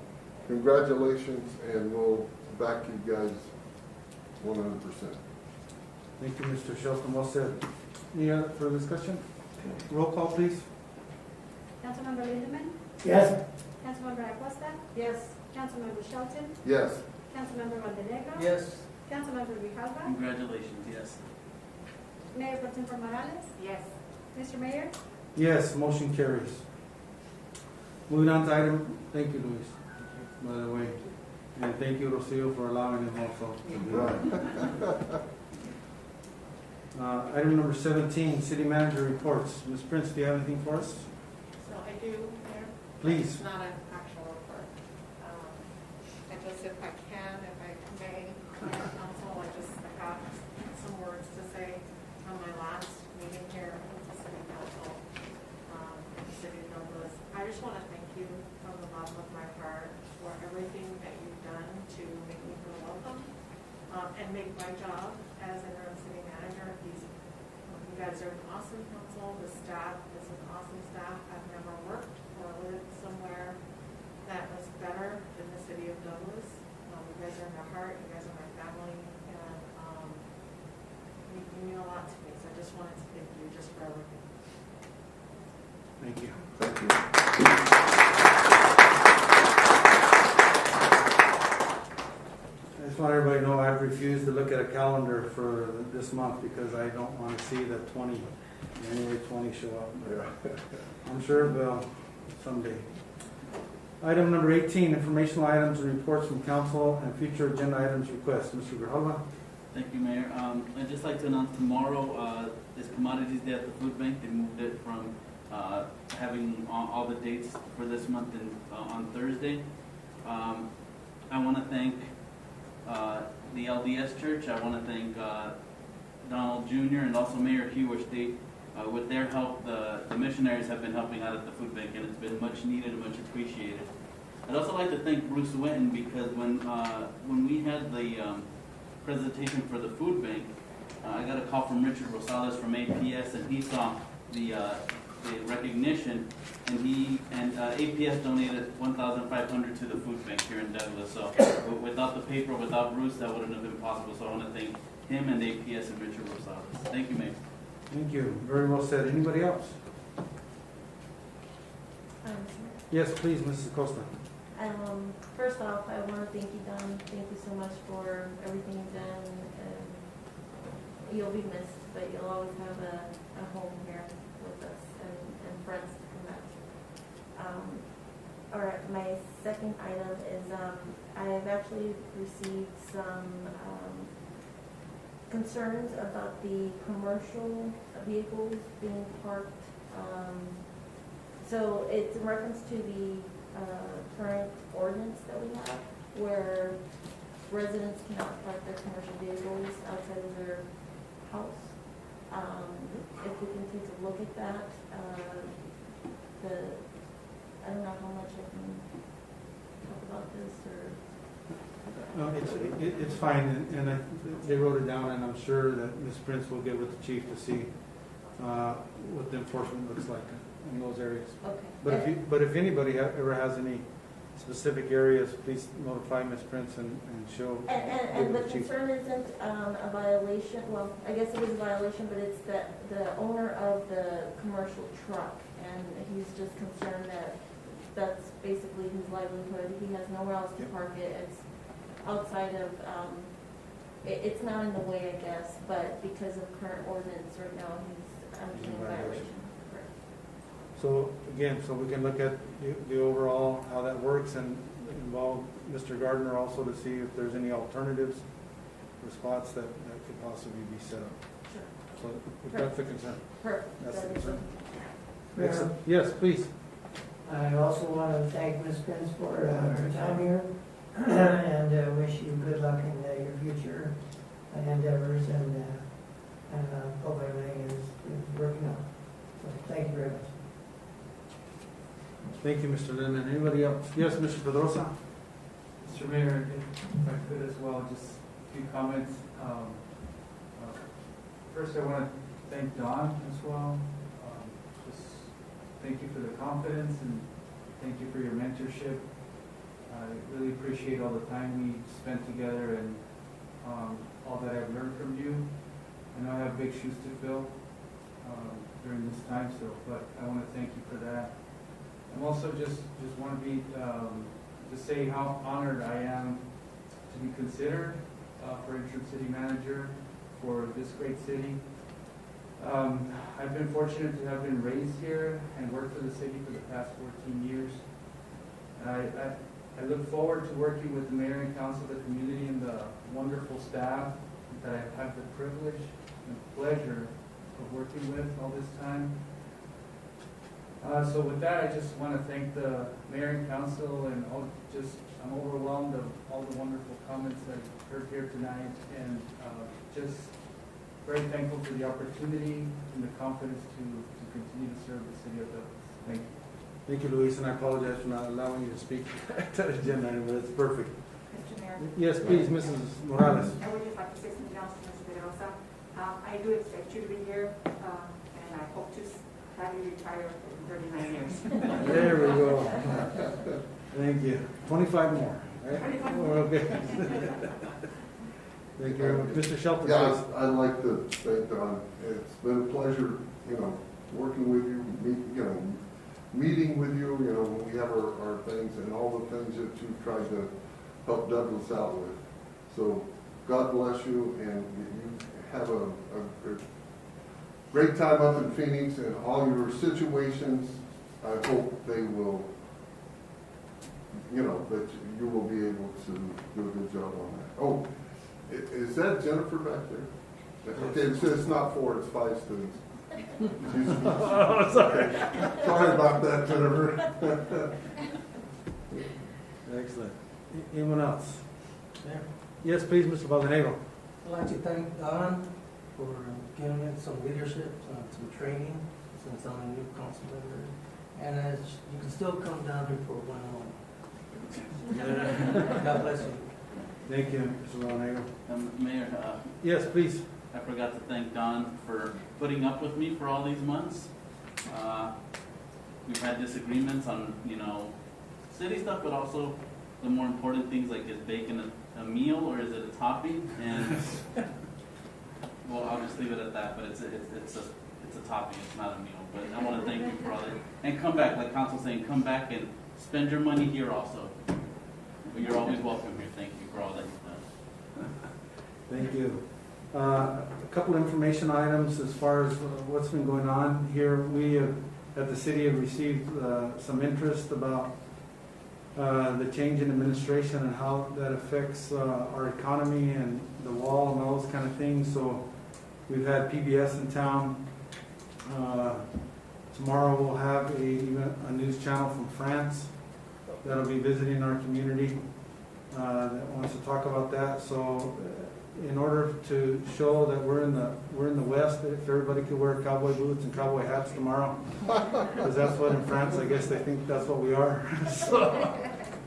Speaker 14: congratulations, and we'll back you guys 100%.
Speaker 4: Thank you, Mr. Shelton. Well said. Any other further discussion? Roll call, please.
Speaker 6: Councilmember Lindemann?
Speaker 9: Yes.
Speaker 6: Councilmember Acosta?
Speaker 15: Yes.
Speaker 6: Councilmember Shelton?
Speaker 14: Yes.
Speaker 6: Councilmember Montenegro?
Speaker 13: Yes.
Speaker 6: Councilmember Grijalva?
Speaker 7: Congratulations, yes.
Speaker 6: Mayor Pro Tem Morales?
Speaker 18: Yes.
Speaker 6: Mr. Mayor?
Speaker 4: Yes, motion carries. Moving on to item, thank you, Luis, by the way. And thank you, Rocio, for allowing him also to do that. Item number 17, city manager reports. Ms. Prince, do you have anything for us?
Speaker 10: So I do, Mayor.
Speaker 4: Please.
Speaker 10: It's not an actual report. I just, if I can, if I may, Mayor, Council, I just have some words to say on my last meeting here with the City Council, in the City of Douglas. I just want to thank you from the bottom of my heart for everything that you've done to make me feel welcome and make my job as interim city manager easy. You guys are an awesome council. The staff is an awesome staff. I've never worked or lived somewhere that was better than the City of Douglas. You guys are in my heart. You guys are my family, and you mean a lot to me. So I just wanted to thank you just for everything.
Speaker 4: Thank you.
Speaker 14: Thank you.
Speaker 4: I just want everybody to know I've refused to look at a calendar for this month because I don't want to see the January 20 show up. I'm sure it will someday. Item number 18, informational items and reports from council and future agenda items requests. Mr. Grijalva?
Speaker 7: Thank you, Mayor. I'd just like to announce tomorrow is Commodities Day at the Food Bank. They moved it from having all the dates for this month on Thursday. I want to thank the LDS Church. I want to thank Donald Jr. and also Mayor Hewer State. With their help, the missionaries have been helping out at the food bank, and it's been much needed and much appreciated. I'd also like to thank Bruce Winton because when we had the presentation for the food bank, I got a call from Richard Rosales from APS, and he saw the recognition, and APS donated $1,500 to the food bank here in Douglas. So without the paper, without Bruce, that wouldn't have been possible. So I want to thank him and APS and Richard Rosales. Thank you, Mayor.
Speaker 4: Thank you. Very well said. Anybody else? Yes, please, Mrs. Costa.
Speaker 15: First off, I want to thank you, Don. Thank you so much for everything you've done. And you'll be missed, but you'll always have a home here with us and friends to come back. or my second item is, I've actually received some, concerns about the commercial vehicles being parked. So it's in reference to the, current ordinance that we have, where residents cannot park their commercial vehicles outside of their house. If we can take a look at that, I don't know how much I can talk about this or.
Speaker 4: It's fine, and they wrote it down, and I'm sure that Ms. Prince will get with the chief to see what the enforcement looks like in those areas.
Speaker 15: Okay.
Speaker 4: But if anybody ever has any specific areas, please notify Ms. Prince and she'll get
Speaker 15: And the
Speaker 4: with the chief.
Speaker 15: concern isn't a violation, well, I guess it is a violation, but it's the owner of the commercial truck. And he's just concerned that that's basically his livelihood. He has nowhere else to park it. It's outside of, it's not in the way, I guess, but because of current ordinance right now, he's in violation.
Speaker 4: So again, so we can look at the overall, how that works, and involve Mr. Gardner also to see if there's any alternatives or spots that could possibly be set up.
Speaker 15: Sure.
Speaker 4: So that's the concern.
Speaker 15: Perfect.
Speaker 4: That's the concern.
Speaker 9: Mayor,
Speaker 4: Excellent. Yes, please.
Speaker 9: I also want to thank Ms. Prince for her time here and wish you good luck in your future endeavors, and hope everything is working out. So thank you very much.
Speaker 4: Thank you, Mr. Lynn. Anybody else? Yes, Mr. Pedrosa.
Speaker 11: Mr. Mayor, if I could as well, just a few comments. First, I want to thank Don as well. Just thank you for the confidence and thank you for your mentorship. I really appreciate all the time we spent together and all that I've learned from you. I know I have big shoes to fill during this time, but I want to thank you for that. I'm also just want to be to say how honored I am to be considered for interim city manager for this great city. I've been fortunate to have been raised here and worked for the city for the past 14 years. I look forward to working with the mayor and council, the community, and the wonderful staff that I've had the privilege and pleasure of working with all this time. So with that, I just want to thank the mayor and council, and I'm overwhelmed of all the wonderful comments I've heard here tonight, and just very thankful for the opportunity and the confidence to continue to serve the city of Douglas. Thank you.
Speaker 4: Thank you, Luis, and I apologize for not allowing you to speak at that agenda item, but it's perfect.
Speaker 18: Mr. Mayor.
Speaker 4: Yes, please, Mrs. Morales.
Speaker 18: I would just like to say something else to Mr. Pedrosa. I do expect you to be here, and I hope to have you retire in 39 years.
Speaker 4: There we go. Thank you. 25 more, right?
Speaker 18: 25 more.
Speaker 4: Okay. Thank you very much. Mr. Shelton,
Speaker 14: Yeah,
Speaker 4: please.
Speaker 14: I'd like to thank Don. It's been a pleasure, working with you, meeting with you, when we have our things and all the things that you've tried to help Douglas out with. So God bless you, and you have a great time up in Phoenix, and all your situations, I hope they will, that you will be able to do a good job on that. Oh, is that Jennifer back there? Okay, it's not 4, it's 5 students.
Speaker 4: Oh, sorry.
Speaker 14: Sorry about that, Jennifer.
Speaker 4: Excellent. Anyone else?
Speaker 13: Mayor,
Speaker 4: Yes, please, Mr. Valdenegro.
Speaker 13: I'd like to thank Don for giving me some leadership, some training, since I'm a new council member. And as you can still come down here for one-on-one. God bless you.
Speaker 4: Thank you, Mr. Valdenegro.
Speaker 7: Mayor,
Speaker 4: Yes, please.
Speaker 7: I forgot to thank Don for putting up with me for all these months. We've had disagreements on, city stuff, but also the more important things like, is bacon a meal or is it a topping? And well, I'll just leave it at that. But it's a topping. It's not a meal. But I want to thank you for all that. And come back, like Council's saying, come back and spend your money here also. You're always welcome here. Thank you for all that you've done.
Speaker 4: Thank you. A couple information items as far as what's been going on here. We at the city have received some interest about the change in administration and how that affects our economy and the wall and all those kind of things. So we've had PBS in town. Tomorrow we'll have even a news channel from France that'll be visiting our community that wants to talk about that. So in order to show that we're in the West, if everybody could wear cowboy boots and cowboy hats tomorrow, because that's what in France, I guess they think that's what we are. So,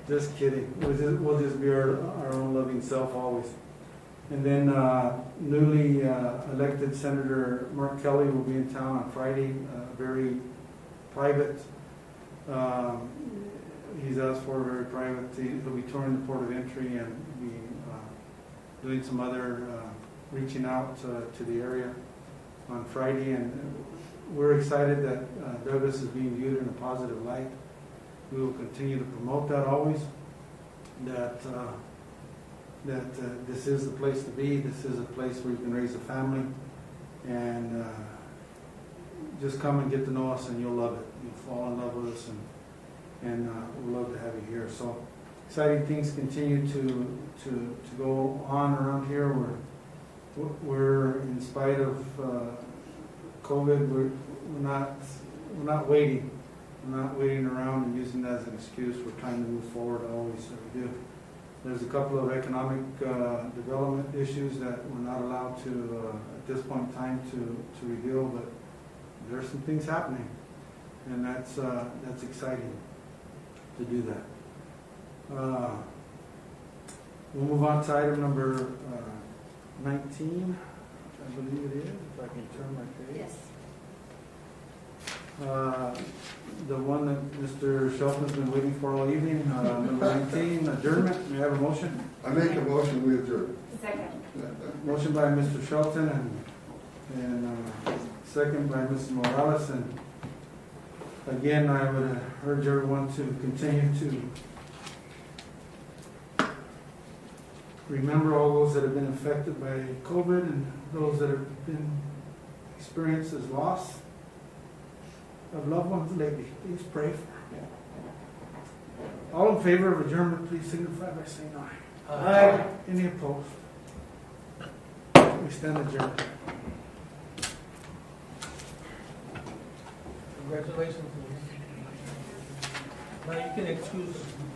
Speaker 4: just kidding. We'll just be our own loving self always. And then newly elected Senator Mark Kelly will be in town on Friday, very private. He's asked for very private. He'll be touring the port of entry and be doing some other reaching out to the area on Friday. And we're excited that Douglas is being viewed in a positive light. We will continue to promote that always, that this is the place to be. This is a place where you can raise a family, and just come and get to know us and you'll love it. You'll fall in love with us, and we'd love to have you here. So exciting things continue to go on around here. We're in spite of COVID, we're not waiting. We're not waiting around and using that as an excuse. We're trying to move forward always, so we do. There's a couple of economic development issues that we're not allowed to, at this point in time, to reveal, but there's some things happening, and that's exciting to do that. We'll move on to item number 19, I believe it is, if I can turn my page.
Speaker 6: Yes.
Speaker 4: The one that Mr. Shelton's been waiting for all evening, number 19, adjournment. May I have a motion?
Speaker 14: I make a motion, we adjourn.
Speaker 8: Second.
Speaker 4: Motion by Mr. Shelton and second by Mrs. Morales. And again, I would urge everyone to continue to remember all those that have been affected by COVID and those that have been experienced as loss of loved ones lately. Please pray for them. All in favor of adjournment, please signify by saying aye. Aye. Any opposed? We stand adjourned.
Speaker 13: Congratulations. Now you can excuse